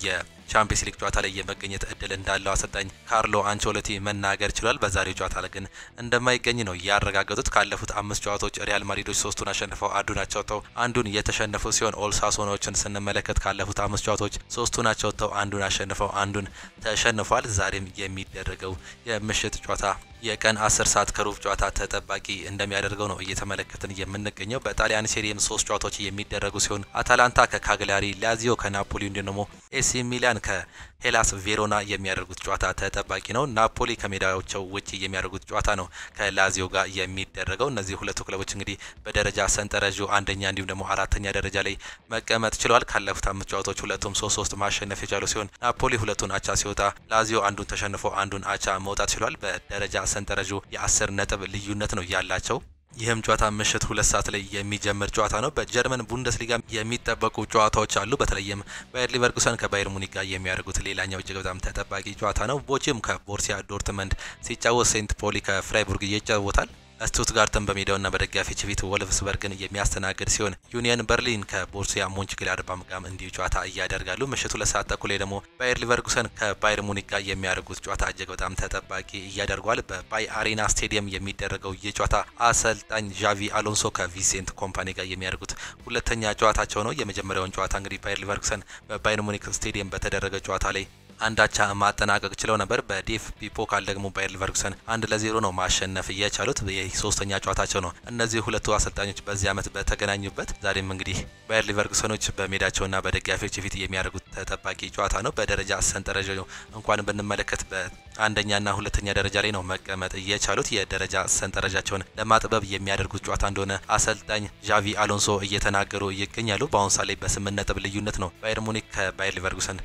ቻምፒየንስ ሊግ ጨዋታ ላይ የመገኘት እድል እንዳለው አሰልጣኝ ካርሎ አንቸሎቲ መናገር ችሏል። በዛሬው ጨዋታ ላይ ግን እንደማይገኝ ነው ያረጋገጡት። ካለፉት 5 ጨዋታዎች ሪያል ማድሪዶች 3ቱን አሸንፈው አንዱን አቻውተው አንዱን የተሸነፉ ሲሆን ኦሳሱናዎችን ስንመለከት ካለፉት 5 ጨዋታዎች 3ቱን አቻውተው አንዱን አሸንፈው አንዱን ተሸንፏል። ዛሬም የሚደረገው የምሽት ጨዋታ የቀን 10 ሰዓት ከሩብ ጨዋታ ተጠባቂ እንደሚያደርገው ነው እየተመለከትን የምንገኘው። በጣሊያን ሴሪየም 3 ጨዋታዎች የሚደረጉ ሲሆን አታላንታ ከካግላሪ፣ ላዚዮ ከናፖሊ እንዲሁም ደግሞ ኤሲ ሚላን ከሄላስ ቬሮና የሚያደርጉት ጨዋታ ተጠባቂ ነው። ናፖሊ ከሜዳቸው ውጪ የሚያደርጉት ጨዋታ ነው ከላዚዮ ጋር የሚደረገው። እነዚህ ሁለቱ ክለቦች እንግዲህ በደረጃ ሰንጠረዡ አንደኛ እንዲሁም ደግሞ አራተኛ ደረጃ ላይ መቀመጥ ችለዋል። ካለፉት 5 ጨዋታዎች ሁለቱም 3-3 ማሸነፍ የቻሉ ሲሆን ናፖሊ ሁለቱን አቻ ሲወጣ፣ ላዚዮ አንዱን ተሸንፎ አንዱን አቻ መውጣት ችሏል። በደረጃ ሰንጠረዡ የ10 ነጥብ ልዩነት ነው ያላቸው። ይህም ጨዋታ ምሽት 2 ሰዓት ላይ የሚጀምር ጨዋታ ነው። በጀርመን ቡንደስሊጋ የሚጠበቁ ጨዋታዎች አሉ። በተለይም ባየር ሊቨርኩሰን ከባየር ሙኒክ ጋር የሚያደርጉት ሌላኛው እጅግ በጣም ተጠባቂ ጨዋታ ነው። ቦቼም ከቦርሲያ ዶርትመንድ ሲጫወት፣ ሴንት ፖሊ ከፍራይቡርግ ይጫወታል። ስቱትጋርትን በሜዳውና በደጋፊዎች ፊት ወልፍስበርግን የሚያስተናግድ ሲሆን ዩኒየን በርሊን ከቦርሲያ ሞንችግላድባም ጋር እንዲሁ ጨዋታ እያደርጋሉ። ምሽቱ 2 ሰዓት ተኩል ደግሞ ባየር ሊቨርኩሰን ከባየር ሙኒክ ጋር የሚያደርጉት ጨዋታ እጅግ በጣም ተጠባቂ እያደርጓል። በባይ አሬና ስቴዲየም የሚደረገው ይህ ጨዋታ አሰልጣኝ ዣቪ አሎንሶ ከቪሴንት ኮምፓኒ ጋር የሚያደርጉት ሁለተኛ ጨዋታቸው ነው። የመጀመሪያውን ጨዋታ እንግዲህ ባየር ሊቨርኩሰን በባየር ሙኒክ ስቴዲየም በተደረገ ጨዋታ ላይ አንዳቻ ማጠናቀቅ ችለው ነበር። በዴፍ ፒፖካል ደግሞ ባየር ሊቨርኩሰን 1-0 ነው ማሸነፍ የቻሉት። የሶስተኛ ጨዋታቸው ነው እነዚህ ሁለቱ አሰልጣኞች በዚህ ዓመት በተገናኙበት። ዛሬም እንግዲህ ባየር ሊቨርኩሰኖች በሜዳቸውና በደጋፊዎች ፊት የሚያደርጉት ተጠባቂ ጨዋታ ነው። በደረጃ ሰንጠረዥ እንኳን ብንመለከት በአንደኛና ሁለተኛ ደረጃ ላይ ነው መቀመጥ የቻሉት። የደረጃ ሰንጠረዣቸውን ለማጥበብ የሚያደርጉት ጨዋታ እንደሆነ አሰልጣኝ ዣቪ አሎንሶ እየተናገሩ ይገኛሉ። በአሁኑ ሰዓት ላይ በ8 ነጥብ ልዩነት ነው ባየር ሙኒክ ከባየር ሊቨርኩሰን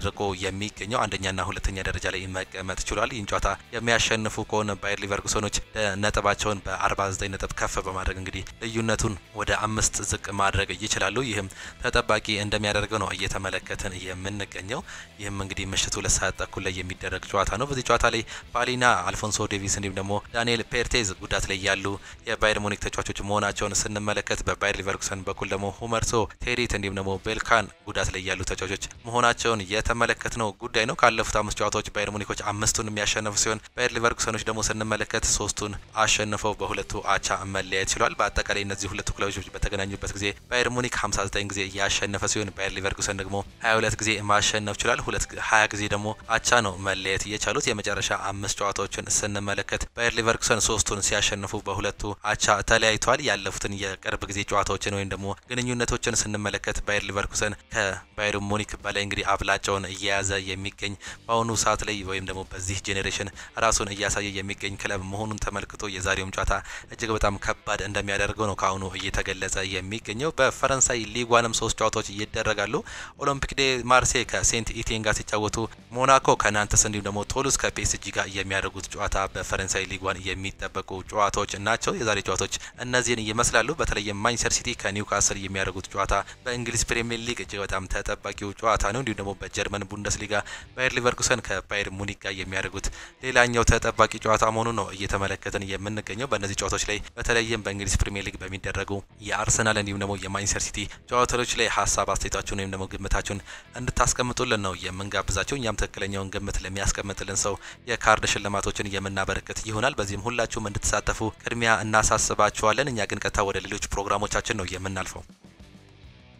ርቆ የሚገኘው አንደኛና ሁለተኛ ደረጃ ላይ መቀመጥ ችሏል። ይህን ጨዋታ የሚያሸንፉ ከሆነ ባየር ሊቨርኩሰኖች ነጥባቸውን በ49 ነጥብ ከፍ በማድረግ እንግዲህ ልዩነቱን ወደ 5 ዝቅ ማድረግ ይችላሉ። ይህም ተጠባቂ እንደሚያደርገው ነው እየተመለከትን የምንገኘው። ይህም እንግዲህ ምሽቱ 2 ሰዓት ተኩል ላይ የሚደረግ ጨዋታ ነው። በዚህ ጨዋታ ላይ ፓሊና፣ አልፎንሶ ዴቪስ እንዲሁም ደግሞ ዳንኤል ፔርቴዝ ጉዳት ላይ ያሉ የባየር ሙኒክ ተጫዋቾች መሆናቸውን ስንመለከት፣ በባየር ሊቨርኩሰን በኩል ደግሞ ሁመርሶ፣ ቴሪት እንዲሁም ደግሞ ቤልካን ጉዳት ላይ ያሉ ተጫዋቾች መሆናቸውን የተመለከት ነው ጉዳይ ነው። ካለፉት 5 ጨዋታዎች ባየር ሙኒኮች 5ቱን የሚያሸንፉ ሲሆን ባየር ሊቨርኩሰኖች ደግሞ ስንመለከት 3ቱን አሸንፈው በሁለቱ አቻ መለያየት ችሏል። በአጠቃላይ እነዚህ ሁለቱ ክለቦች በተገናኙበት ጊዜ ባየር ሙኒክ 59 ጊዜ ያሸነፈ ሲሆን ባየር ሊቨርኩሰን ደግሞ 22 ጊዜ ማሸነፍ ችሏል። 20 ጊዜ ደግሞ አቻ ነው መለያየት የቻሉት። የመጨረሻ 5 ጨዋታዎችን ስንመለከት ባየር ሊቨርኩሰን 3ቱን ሲያሸንፉ በሁለቱ አቻ ተለያይቷል። ያለፉትን የቅርብ ጊዜ ጨዋታዎችን ወይም ደግሞ ግንኙነቶችን ስንመለከት ባየር ሊቨርኩሰን ከባየር ሙኒክ በላይ እንግዲህ አብላጫውን እየያዘ የሚገኝ በአሁኑ ሰዓት ላይ ወይም ደግሞ በዚህ ጄኔሬሽን ራሱን እያሳየ የሚገኝ ክለብ መሆኑን ተመልክቶ የዛሬውም ጨዋታ እጅግ በጣም ከባድ እንደሚያደርገው ነው ካሁኑ እየተገለጸ የሚገኘው። በፈረንሳይ ሊጓንም 3 ጨዋታዎች ይደረጋሉ። ኦሎምፒክ ዴ ማርሴይ ከሴንት ኢቲየን ጋር ሲጫወቱ፣ ሞናኮ ከናንተስ እንዲሁም ደግሞ ቶሉስ ከፒኤስጂ ጋር የሚያደርጉት ጨዋታ በፈረንሳይ ሊጓን የሚጠበቁ ጨዋታዎች ናቸው። የዛሬ ጨዋታዎች እነዚህን ይመስላሉ። በተለይም ማንቸስተር ሲቲ ከኒውካስል የሚያደርጉት ጨዋታ በእንግሊዝ ፕሪሚየር ሊግ እጅግ በጣም ተጠባቂው ጨዋታ ነው። እንዲሁም ደግሞ በጀርመን ቡንደስሊጋ ቡንደስሊጋ ባየር ሊቨርኩሰን ከባየር ሙኒክ ጋር የሚያደርጉት ሌላኛው ተጠባቂ ጨዋታ መሆኑ ነው እየተመለከትን የምንገኘው። በእነዚህ ጨዋታዎች ላይ በተለይም በእንግሊዝ ፕሪሚየር ሊግ በሚደረጉ የአርሰናል እንዲሁም ደግሞ የማንቸስተር ሲቲ ጨዋታዎች ላይ ሀሳብ አስተያየታችሁን ወይም ደግሞ ግምታችሁን እንድታስቀምጡልን ነው የምንጋብዛቸው። እኛም ትክክለኛውን ግምት ለሚያስቀምጥልን ሰው የካርድ ሽልማቶችን የምናበረክት ይሆናል። በዚህም ሁላችሁም እንድትሳተፉ ቅድሚያ እናሳስባችኋለን። እኛ ግን ቀጥታ ወደ ሌሎች ፕሮግራሞቻችን ነው የምናልፈው።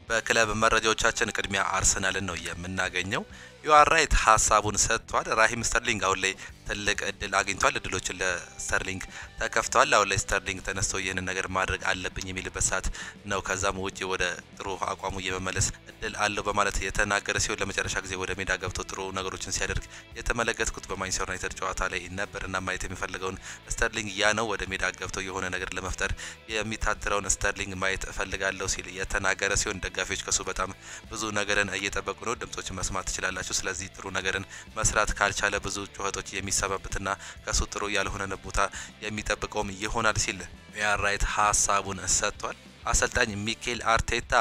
በክለብ መረጃዎቻችን ቅድሚያ አርሰናልን ነው የምናገኘው። ዩአር ራይት ሀሳቡን ሰጥቷል። ራሂም ስተርሊንግ አሁን ላይ ትልቅ እድል አግኝቷል። እድሎችን ለስተርሊንግ ተከፍተዋል። አሁን ላይ ስተርሊንግ ተነስቶ ይህንን ነገር ማድረግ አለብኝ የሚልበት ሰዓት ነው። ከዛም ውጪ ወደ ጥሩ አቋሙ የመመለስ እድል አለው በማለት የተናገረ ሲሆን ለመጨረሻ ጊዜ ወደ ሜዳ ገብቶ ጥሩ ነገሮችን ሲያደርግ የተመለከትኩት በማንቸስተር ዩናይትድ ጨዋታ ላይ ነበርና ማየት የሚፈልገውን ስተርሊንግ ያ ነው። ወደ ሜዳ ገብቶ የሆነ ነገር ለመፍጠር የሚታትረውን ስተርሊንግ ማየት እፈልጋለሁ ሲል የተናገረ ሲሆን ደጋፊዎች ከሱ በጣም ብዙ ነገርን እየጠበቁ ነው። ድምጾችን መስማት ትችላላችሁ። ስለዚህ ጥሩ ነገርን መስራት ካልቻለ ብዙ ጩኸቶች የሚሰማበትና ከሱ ጥሩ ያልሆነ ቦታ የሚጠብቀውም ይሆናል ሲል ዩአር ራይት ሀሳቡን ሰጥቷል። አሰልጣኝ ሚኬል አርቴታ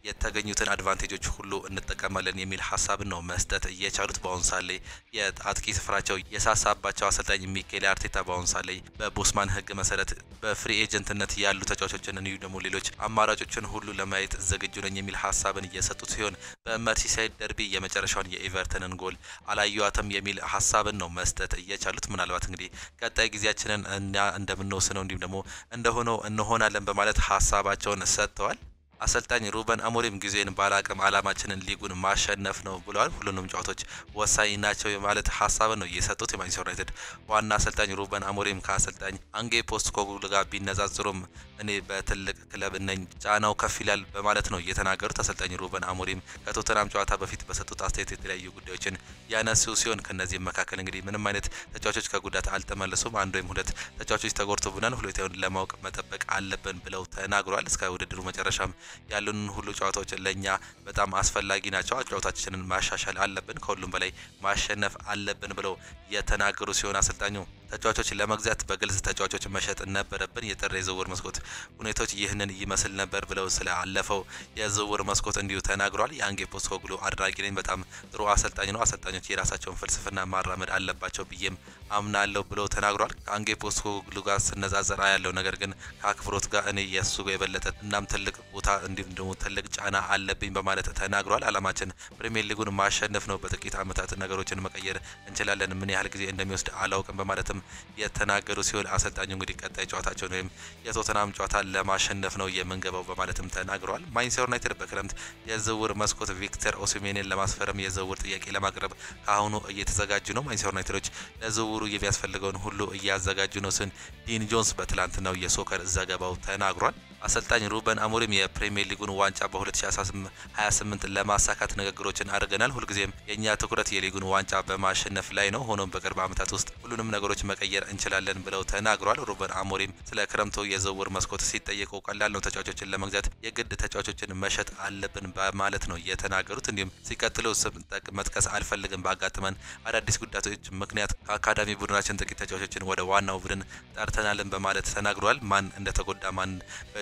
የተገኙትን አድቫንቴጆች ሁሉ እንጠቀማለን የሚል ሀሳብ ነው መስጠት እየቻሉት። በአሁን ሰዓት ላይ የአጥቂ ስፍራቸው የሳሳባቸው አሰልጣኝ ሚኬል አርቴታ በአሁን ሰዓት ላይ በቦስማን ሕግ መሰረት በፍሪ ኤጀንትነት ያሉ ተጫዋቾችን እንዲሁ ደግሞ ሌሎች አማራጮችን ሁሉ ለማየት ዝግጁ ነኝ የሚል ሀሳብን እየሰጡት ሲሆን በመርሲሳይድ ደርቢ የመጨረሻውን የኤቨርተንን ጎል አላዩዋትም የሚል ሀሳብን ነው መስጠት እየቻሉት። ምናልባት እንግዲህ ቀጣይ ጊዜያችንን እኛ እንደምንወስነው እንዲሁም ደግሞ እንደሆነው እንሆናለን በማለት ሀሳባቸውን ሰጥተዋል። አሰልጣኝ ሩበን አሞሪም ጊዜን ባላቅም አላማችንን ሊጉን ማሸነፍ ነው ብለዋል። ሁሉንም ጨዋታዎች ወሳኝ ናቸው የማለት ሀሳብ ነው የሰጡት። የማንቸስተር ዩናይትድ ዋና አሰልጣኝ ሩበን አሞሪም ከአሰልጣኝ አንጌ ፖስተኮግሉ ጋር ቢነጻጽሩም እኔ በትልቅ ክለብ ነኝ፣ ጫናው ከፍ ይላል በማለት ነው የተናገሩት። አሰልጣኝ ሩበን አሞሪም ከቶተናም ጨዋታ በፊት በሰጡት አስተያየት የተለያዩ ጉዳዮችን ያነሱ ሲሆን ከነዚህም መካከል እንግዲህ ምንም አይነት ተጫዋቾች ከጉዳት አልተመለሱም፣ አንድ ወይም ሁለት ተጫዋቾች ተጎድተውብናል፣ ሁለታውን ለማወቅ መጠበቅ አለብን ብለው ተናግረዋል። እስከ ውድድሩ መጨረሻም ያሉን ሁሉ ጨዋታዎች ለኛ በጣም አስፈላጊ ናቸው። ጨዋታችንን ማሻሻል አለብን፣ ከሁሉም በላይ ማሸነፍ አለብን ብለው የተናገሩ ሲሆን አሰልጣኙ ተጫዋቾች ለመግዛት በግልጽ ተጫዋቾች መሸጥ ነበረብን፣ የጥር የዝውውር መስኮት ሁኔታዎች ይህንን ይመስል ነበር ብለው ስለአለፈው የዝውውር መስኮት እንዲሁ ተናግሯል። የአንጌ ፖስተኮግሉ አድራጊ ነኝ፣ በጣም ጥሩ አሰልጣኝ ነው፣ አሰልጣኞች የራሳቸውን ፍልስፍና ማራመድ አለባቸው ብዬም አምናለሁ ብለው ተናግሯል። ከአንጌ ፖስተኮግሉ ጋር ስነጻጸር ያለው ነገር ግን ከአክብሮት ጋር እኔ የሱ ጋር የበለጠ እናም ትልቅ ቦታ እንዲሁም ደግሞ ትልቅ ጫና አለብኝ በማለት ተናግሯል። አላማችን ፕሪሚየር ሊጉን ማሸነፍ ነው፣ በጥቂት ዓመታት ነገሮችን መቀየር እንችላለን፣ ምን ያህል ጊዜ እንደሚወስድ አላውቅም በማለትም የተናገሩ ሲሆን አሰልጣኙ እንግዲህ ቀጣይ ጨዋታቸውን ወይም የቶተናም ጨዋታ ለማሸነፍ ነው የምንገባው በማለትም ተናግረዋል። ማንቸስተር ዩናይትድ በክረምት የዝውውር መስኮት ቪክተር ኦሲሜንን ለማስፈረም የዝውውር ጥያቄ ለማቅረብ ከአሁኑ እየተዘጋጁ ነው። ማንቸስተር ዩናይትዶች ለዝውውሩ የሚያስፈልገውን ሁሉ እያዘጋጁ ነው ሲል ዲን ጆንስ በትላንትናው የሶከር ዘገባው ተናግሯል። አሰልጣኝ ሩበን አሞሪም የፕሪሚየር ሊጉን ዋንጫ በ2028 ለማሳካት ንግግሮችን አድርገናል። ሁልጊዜም የኛ ትኩረት የሊጉን ዋንጫ በማሸነፍ ላይ ነው። ሆኖም በቅርብ ዓመታት ውስጥ ሁሉንም ነገሮች መቀየር እንችላለን ብለው ተናግሯል። ሩበን አሞሪም ስለ ክረምቱ የዝውውር መስኮት ሲጠየቁ ቀላል ነው፣ ተጫዋቾችን ለመግዛት የግድ ተጫዋቾችን መሸጥ አለብን በማለት ነው የተናገሩት። እንዲሁም ሲቀጥሉ ስም መጥቀስ አልፈልግም፣ ባጋጠመን አዳዲስ ጉዳቶች ምክንያት ከአካዳሚ ቡድናችን ጥቂት ተጫዋቾችን ወደ ዋናው ቡድን ጠርተናልን በማለት ተናግሯል። ማን እንደተጎዳ ማን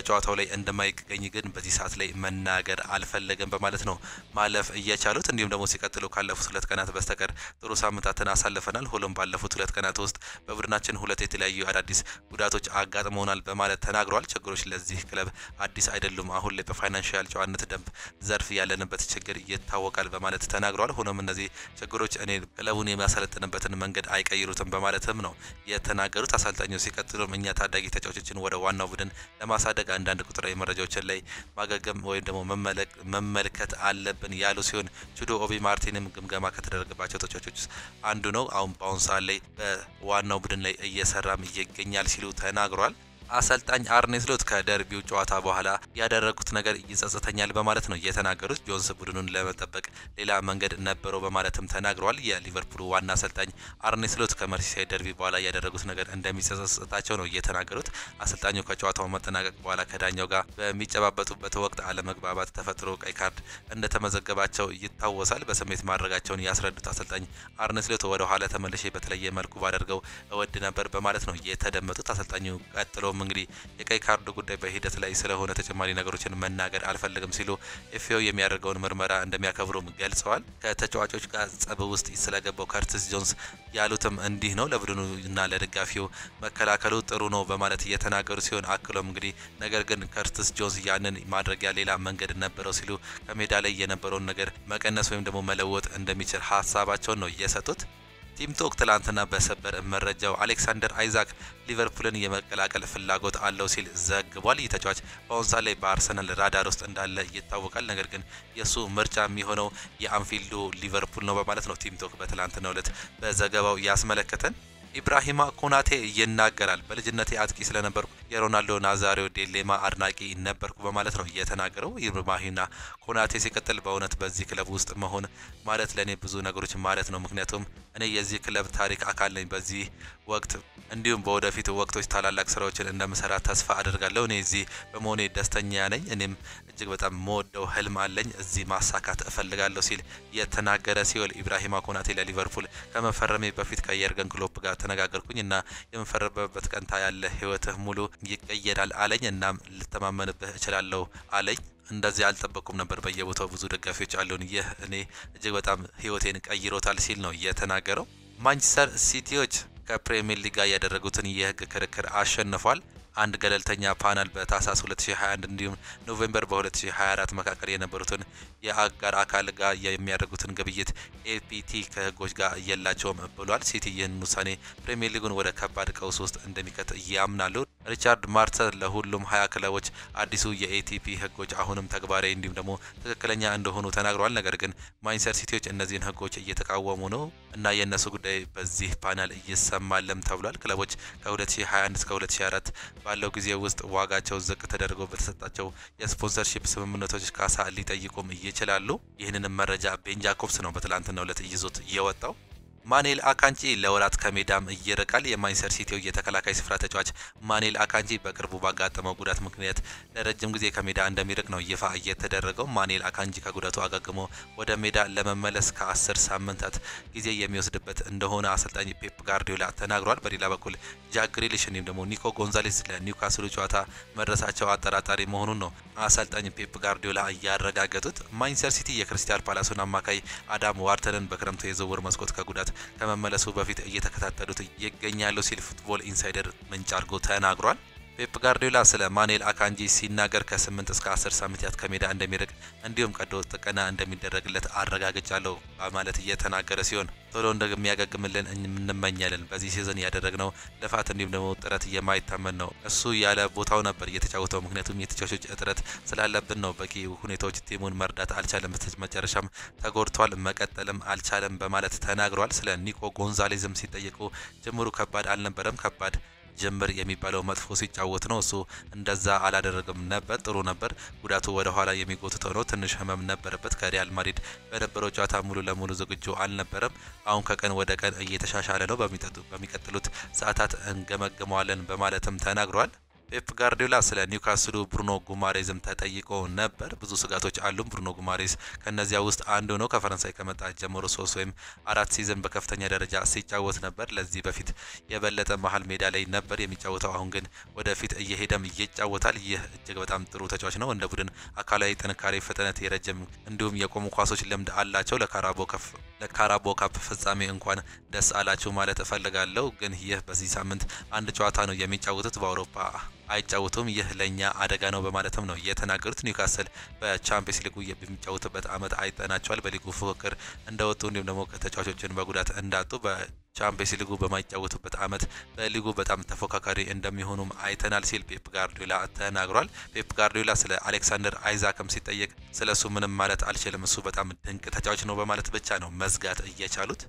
ጨዋታው ላይ እንደማይገኝ ግን በዚህ ሰዓት ላይ መናገር አልፈለገም በማለት ነው ማለፍ እየቻሉት። እንዲሁም ደግሞ ሲቀጥሉ ካለፉት 2 ቀናት በስተቀር ጥሩ ሳምንታትን አሳልፈናል። ሆኖም ባለፉት 2 ቀናት ውስጥ በቡድናችን 2 የተለያዩ አዳዲስ ጉዳቶች አጋጥመውናል በማለት ተናግረዋል። ችግሮች ለዚህ ክለብ አዲስ አይደሉም። አሁን ላይ በፋይናንሻል ጨዋነት ደንብ ዘርፍ ያለንበት ችግር ይታወቃል በማለት ተናግረዋል። ሆኖም እነዚህ ችግሮች እኔ ክለቡን የሚያሰለጥንበትን መንገድ አይቀይሩትም በማለትም ነው የተናገሩት። አሰልጣኙ ሲቀጥሉም እኛ ታዳጊ ተጫዋቾችን ወደ ዋናው ቡድን ለማሳደግ አንዳንድ ቁጥራዊ መረጃዎችን ላይ ማገገም ወይም ደግሞ መመልከት አለብን ያሉ ሲሆን ቹዶ ኦቢ ማርቲንም ግምገማ ከተደረገባቸው ተጫዋቾች አንዱ ነው። አሁን በአሁን ሰዓት ላይ በዋናው ቡድን ላይ እየሰራም ይገኛል ሲሉ ተናግሯል። አሰልጣኝ አርኔ ስሎት ከደርቢው ጨዋታ በኋላ ያደረጉት ነገር ይጸጽተኛል በማለት ነው የተናገሩት። ጆንስ ቡድኑን ለመጠበቅ ሌላ መንገድ ነበረው በማለትም ተናግረዋል። የሊቨርፑል ዋና አሰልጣኝ አርኔ ስሎት ከመርሲሳይድ ደርቢ በኋላ ያደረጉት ነገር እንደሚጸጽታቸው ነው የተናገሩት። አሰልጣኙ ከጨዋታው መጠናቀቅ በኋላ ከዳኛው ጋር በሚጨባበጡበት ወቅት አለመግባባት ተፈጥሮ ቀይ ካርድ እንደተመዘገባቸው ይታወሳል። በስሜት ማድረጋቸውን ያስረዱት አሰልጣኝ አርኔ ስሎት ወደ ኋላ ተመልሼ በተለየ መልኩ ባደርገው እወድ ነበር በማለት ነው የተደመጡት። አሰልጣኙ ቀጥሎም እሱም እንግዲህ የቀይ ካርዱ ጉዳይ በሂደት ላይ ስለሆነ ተጨማሪ ነገሮችን መናገር አልፈልግም ሲሉ ኤፍኤው የሚያደርገውን ምርመራ እንደሚያከብሩም ገልጸዋል። ከተጫዋቾች ጋር ጸብ ውስጥ ስለገባው ከርቲስ ጆንስ ያሉትም እንዲህ ነው። ለቡድኑና ለደጋፊው መከላከሉ ጥሩ ነው በማለት እየተናገሩ ሲሆን አክሎም እንግዲህ ነገር ግን ከርቲስ ጆንስ ያንን ማድረጊያ ሌላ መንገድ ነበረው ሲሉ ከሜዳ ላይ የነበረውን ነገር መቀነስ ወይም ደግሞ መለወጥ እንደሚችል ሀሳባቸውን ነው የሰጡት። ቲም ቶክ ትላንትና በሰበር መረጃው አሌክሳንደር አይዛክ ሊቨርፑልን የመቀላቀል ፍላጎት አለው ሲል ዘግቧል። ይህ ተጫዋች በአሁኑ ሰዓት ላይ በአርሰናል ራዳር ውስጥ እንዳለ ይታወቃል። ነገር ግን የሱ ምርጫ የሚሆነው የአንፊልዱ ሊቨርፑል ነው በማለት ነው ቲም ቶክ በትላንትናው ዕለት በዘገባው ያስመለከተን። ኢብራሂማ ኮናቴ ይናገራል። በልጅነቴ አጥቂ ስለነበርኩ የሮናልዶ ናዛሪዮ ዴሌማ አድናቂ ነበርኩ በማለት ነው የተናገረው። ኢብራሂማ ኮናቴ ሲቀጥል በእውነት በዚህ ክለብ ውስጥ መሆን ማለት ለኔ ብዙ ነገሮች ማለት ነው። ምክንያቱም እኔ የዚህ ክለብ ታሪክ አካል ነኝ። በዚህ ወቅት እንዲሁም በወደፊት ወቅቶች ታላላቅ ስራዎችን እንደምሰራ ተስፋ አደርጋለሁ። እኔ እዚህ በመሆኔ ደስተኛ ነኝ። እኔም እጅግ በጣም መወደው ህልም አለኝ። እዚህ ማሳካት እፈልጋለሁ ሲል የተናገረ ሲሆን ኢብራሂማ ኮናቴ ለሊቨርፑል ከመፈረሜ በፊት ከየርገን ክሎፕ ጋር ተነጋገርኩኝ እና የምፈረምበት ቀንታ ያለ ህይወትህ ሙሉ ይቀየራል አለኝ። እናም ልተማመንብህ እችላለሁ አለኝ። እንደዚህ አልጠበቁም ነበር። በየቦታው ብዙ ደጋፊዎች አሉን። ይህ እኔ እጅግ በጣም ህይወቴን ቀይሮታል ሲል ነው የተናገረው። ማንቸስተር ሲቲዎች ከፕሪሚየር ሊግ ጋር ያደረጉትን የህግ ክርክር አሸንፏል። አንድ ገለልተኛ ፓናል በታህሳስ 2021 እንዲሁም ኖቬምበር በ2024 መካከል የነበሩትን የአጋር አካል ጋር የሚያደርጉትን ግብይት ኤፒቲ ከህጎች ጋር የላቸውም ብሏል። ሲቲ ይህን ውሳኔ ፕሪሚየር ሊጉን ወደ ከባድ ቀውስ ውስጥ እንደሚከት ያምናሉ። ሪቻርድ ማርተር ለሁሉም 20 ክለቦች አዲሱ የኤቲፒ ህጎች አሁንም ተግባራዊ እንዲሁም ደግሞ ትክክለኛ እንደሆኑ ተናግረዋል። ነገር ግን ማንቸስተር ሲቲዎች እነዚህን ህጎች እየተቃወሙ ነው እና የእነሱ ጉዳይ በዚህ ፓናል ይሰማልም ተብሏል። ክለቦች ከ2021 እስከ 2024 ባለው ጊዜ ውስጥ ዋጋቸው ዝቅ ተደርጎ በተሰጣቸው የስፖንሰርሺፕ ስምምነቶች ካሳ ሊጠይቁም ይችላሉ። ይህንንም መረጃ ቤን ጃኮብስ ነው በትላንትናው ዕለት ይዞት የወጣው። ማኑኤል አካንጂ ለወራት ከሜዳም ይርቃል። የማንቸስተር ሲቲው የተከላካይ ስፍራ ተጫዋች ማኑኤል አካንጂ በቅርቡ ባጋጠመው ጉዳት ምክንያት ለረጅም ጊዜ ከሜዳ እንደሚርቅ ነው ይፋ እየተደረገው። ማኑኤል አካንጂ ከጉዳቱ አገግሞ ወደ ሜዳ ለመመለስ ከ10 ሳምንታት ጊዜ የሚወስድበት እንደሆነ አሰልጣኝ ፔፕ ጋርዲዮላ ተናግሯል። በሌላ በኩል ጃክ ግሪሊሽ እንዲሁም ደግሞ ኒኮ ጎንዛሌስ ለኒውካስሉ ጨዋታ መድረሳቸው አጠራጣሪ መሆኑን ነው አሰልጣኝ ፔፕ ጋርዲዮላ እያረጋገጡት። ማንቸስተር ሲቲ የክሪስታል ፓላሱን አማካይ አዳም ዋርተንን በክረምቱ የዝውውር መስኮት ከጉዳት ከመመለሱ በፊት እየተከታተሉት ይገኛሉ ሲል ፉትቦል ኢንሳይደር ምንጭ አድርጎ ተናግሯል። ፔፕ ጋርዲዮላ ስለ ማኑኤል አካንጂ ሲናገር ከ8 እስከ 10 ሳምንታት ከሜዳ እንደሚርቅ እንዲሁም ቀዶ ጥገና እንደሚደረግለት አረጋግጫለሁ በማለት እየተናገረ ሲሆን ቶሎ እንደሚያገግምልን እንመኛለን። በዚህ ሲዝን ያደረግነው ልፋት እንዲሁም ደግሞ ጥረት የማይታመን ነው። እሱ ያለ ቦታው ነበር እየተጫወተው፣ ምክንያቱም የተጫዋቾች እጥረት ስላለብን ነው። በቂ ሁኔታዎች ቲሙን መርዳት አልቻለም። መጨረሻም ተጎድቷል፣ መቀጠልም አልቻለም በማለት ተናግሯል። ስለ ኒኮ ጎንዛሌዝም ሲጠየቁ ጅምሩ ከባድ አልነበረም። ከባድ ጅምር የሚባለው መጥፎ ሲጫወት ነው። እሱ እንደዛ አላደረገም ነበር፣ ጥሩ ነበር። ጉዳቱ ወደ ኋላ የሚጎትተው ነው። ትንሽ ህመም ነበረበት። ከሪያል ማድሪድ በነበረው ጨዋታ ሙሉ ለሙሉ ዝግጁ አልነበረም። አሁን ከቀን ወደ ቀን እየተሻሻለ ነው። በሚቀጥሉት ሰዓታት እንገመግመዋለን በማለትም ተናግሯል። ፔፕ ጋርዲዮላ ስለ ኒውካስሉ ብሩኖ ጉማሬዝም ተጠይቆ ነበር። ብዙ ስጋቶች አሉ። ብሩኖ ጉማሬዝ ከነዚያ ውስጥ አንዱ ነው። ከፈረንሳይ ከመጣ ጀምሮ 3 ወይም 4 ሲዝን በከፍተኛ ደረጃ ሲጫወት ነበር። ለዚህ በፊት የበለጠ መሀል ሜዳ ላይ ነበር የሚጫወተው። አሁን ግን ወደፊት እየሄደም ይጫወታል። ይህ እጅግ በጣም ጥሩ ተጫዋች ነው። እንደ ቡድን አካላዊ ጥንካሬ፣ ፍጥነት፣ የረጅም እንዲሁም የቆሙ ኳሶች ልምድ አላቸው። ለካራቦ ካፕ ፍጻሜ እንኳን ደስ አላችሁ ማለት እፈልጋለሁ። ግን ይህ በዚህ ሳምንት አንድ ጨዋታ ነው የሚጫወቱት፣ በአውሮፓ አይጫወቱም። ይህ ለኛ አደጋ ነው በማለትም ነው የተናገሩት። ኒውካስል በቻምፒየንስ ሊጉ የሚጫወቱበት አመት አይጠናቸዋል። በሊጉ ፉክክር እንደወጡ እንዲሁም ደግሞ ከተጫዋቾችን በጉዳት እንዳጡ በቻምፒየንስ ሊጉ በማይጫወቱበት አመት በሊጉ በጣም ተፎካካሪ እንደሚሆኑም አይተናል ሲል ፔፕ ጋርዲዮላ ተናግሯል። ፔፕ ጋርዲዮላ ስለ አሌክሳንደር አይዛክም ሲጠየቅ ስለሱ ምንም ማለት አልችልም፣ እሱ በጣም ድንቅ ተጫዋች ነው በማለት ብቻ ነው መዝጋት እየቻሉት።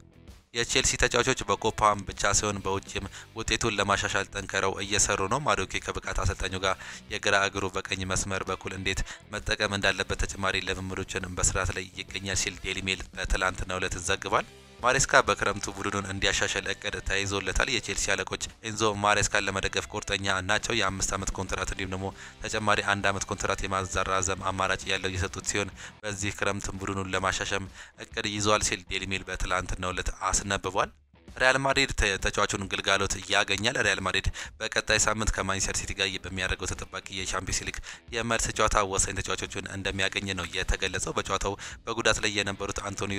የቼልሲ ተጫዋቾች በኮፓም ብቻ ሳይሆን በውጭም ውጤቱን ለማሻሻል ጠንከረው እየሰሩ ነው። ማዶኬ ከብቃት አሰልጣኙ ጋር የግራ እግሩ በቀኝ መስመር በኩል እንዴት መጠቀም እንዳለበት ተጨማሪ ልምምዶችን በስርዓት ላይ ይገኛል ሲል ዴይሊ ሜል በትላንትናው ዕለት ዘግቧል። ማሬስካ በክረምቱ ቡድኑን እንዲያሻሽል እቅድ ተይዞለታል። የቼልሲ አለቆች ኤንዞ ማሬስካን ለመደገፍ ቁርጠኛ ናቸው። የ5 ዓመት ኮንትራት እንዲሁም ደግሞ ተጨማሪ 1 ዓመት ኮንትራት የማዘራዘም አማራጭ ያለው የሰጡት ሲሆን በዚህ ክረምት ቡድኑን ለማሻሻም እቅድ ይዟል ሲል ዴይሊ ሜል በትላንትናው ዕለት አስነብቧል። ሪያል ማድሪድ ተጫዋቹን ግልጋሎት ያገኛል። ሪያል ማድሪድ በቀጣይ ሳምንት ከማንቸስተር ሲቲ ጋር በሚያደርገው ተጠባቂ የቻምፒየንስ ሊግ የመልስ ጨዋታ ወሳኝ ተጫዋቾችን እንደሚያገኝ ነው የተገለጸው። በጨዋታው በጉዳት ላይ የነበሩት አንቶኒ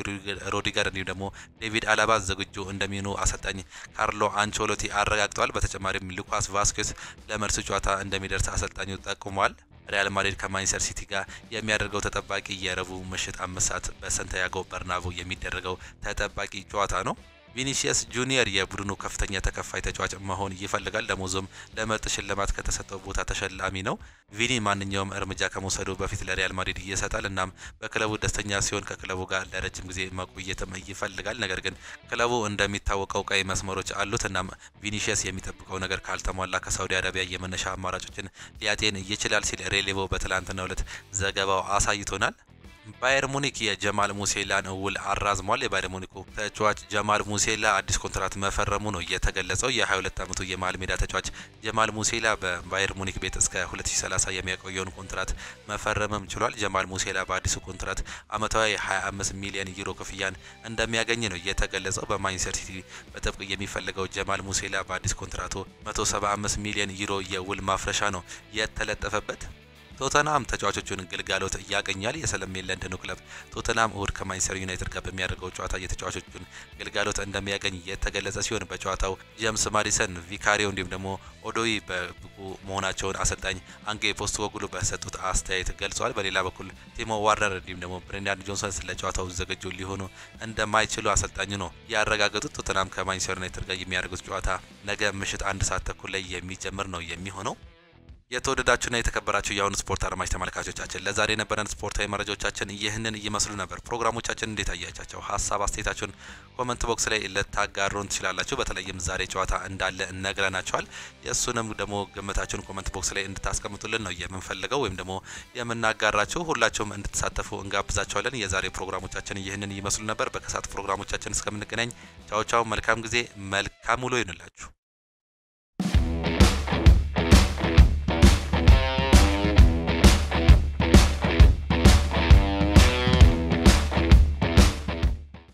ሩዲገር እንዲሁም ደግሞ ዴቪድ አላባ ዝግጁ እንደሚሆኑ አሰልጣኝ ካርሎ አንቸሎቲ አረጋግጠዋል። በተጨማሪም ሉካስ ቫስኬዝ ለመልስ ጨዋታ እንደሚደርስ አሰልጣኙ ጠቁሟል። ሪያል ማድሪድ ከማንቸስተር ሲቲ ጋር የሚያደርገው ተጠባቂ የረቡዕ ምሽት 5 ሰዓት በሳንቲያጎ በርናቡ የሚደረገው ተጠባቂ ጨዋታ ነው። ቪኒሲየስ ጁኒየር የቡድኑ ከፍተኛ ተከፋይ ተጫዋች መሆን ይፈልጋል። ደሞዙም ለምርጥ ሽልማት ከተሰጠው ቦታ ተሸላሚ ነው። ቪኒ ማንኛውም እርምጃ ከመውሰዱ በፊት ለሪያል ማድሪድ ይሰጣል። እናም በክለቡ ደስተኛ ሲሆን ከክለቡ ጋር ለረጅም ጊዜ መቆየትም ይፈልጋል። ነገር ግን ክለቡ እንደሚታወቀው ቀይ መስመሮች አሉት። እናም ቪኒሲየስ የሚጠብቀው ነገር ካልተሟላ ከሳውዲ አረቢያ የመነሻ አማራጮችን ሊያጤን ይችላል ሲል ሬሌቮ በትላንትናው ዕለት ዘገባው አሳይቶናል። ባየር ሙኒክ የጀማል ሙሴላን ውል አራዝሟል። የባየር ሙኒኩ ተጫዋች ጀማል ሙሴላ አዲስ ኮንትራት መፈረሙ ነው የተገለጸው። የ22 ዓመቱ የመሃል ሜዳ ተጫዋች ጀማል ሙሴላ በባየር ሙኒክ ቤት እስከ 2030 የሚያቆየውን ኮንትራት መፈረምም ችሏል። ጀማል ሙሴላ በአዲሱ ኮንትራት ዓመታዊ 25 ሚሊዮን ዩሮ ክፍያን እንደሚያገኝ ነው የተገለጸው። በማንቸስተር ሲቲ በጥብቅ የሚፈልገው ጀማል ሙሴላ በአዲስ ኮንትራቱ 175 ሚሊዮን ዩሮ የውል ማፍረሻ ነው የተለጠፈበት። ቶተንሃም ተጫዋቾቹን ግልጋሎት ያገኛል። የሰሜን ለንደኑ ክለብ ቶተንሃም እሁድ ከማንቸስተር ዩናይትድ ጋር በሚያደርገው ጨዋታ የተጫዋቾቹን ግልጋሎት እንደሚያገኝ የተገለጸ ሲሆን በጨዋታው ጄምስ ማዲሰን፣ ቪካሪዮ እንዲሁም ደግሞ ኦዶይ በብቁ መሆናቸውን አሰልጣኝ አንጌ ፖስቴኮግሉ በሰጡት አስተያየት ገልጸዋል። በሌላ በኩል ቲሞ ዋርነር እንዲሁም ደግሞ ብሬንዳን ጆንሰን ለጨዋታው ዝግጁ ሊሆኑ እንደማይችሉ አሰልጣኙ ነው ያረጋገጡት። ቶተንሃም ከማንቸስተር ዩናይትድ ጋር የሚያደርጉት ጨዋታ ነገ ምሽት 1 ሰዓት ተኩል ላይ የሚጀምር ነው የሚሆነው። የተወደዳችሁና የተከበራችሁ የአሁኑ ስፖርት አድማጭ ተመልካቾቻችን ለዛሬ የነበረን ስፖርታዊ መረጃዎቻችን ይህንን ይመስሉ ነበር። ፕሮግራሞቻችን እንዴት አያቻቸው? ሀሳብ አስተያየታችሁን ኮመንት ቦክስ ላይ ልታጋሩን ትችላላችሁ። በተለይም ዛሬ ጨዋታ እንዳለ እነግረናችኋል። የእሱንም ደግሞ ግምታችሁን ኮመንት ቦክስ ላይ እንድታስቀምጡልን ነው የምንፈልገው ወይም ደግሞ የምናጋራችሁ። ሁላችሁም እንድትሳተፉ እንጋብዛችኋለን። የዛሬ ፕሮግራሞቻችን ይህንን ይመስሉ ነበር። በከሳት ፕሮግራሞቻችን እስከምንገናኝ ቻው ቻው። መልካም ጊዜ፣ መልካም ውሎ ይሁንላችሁ።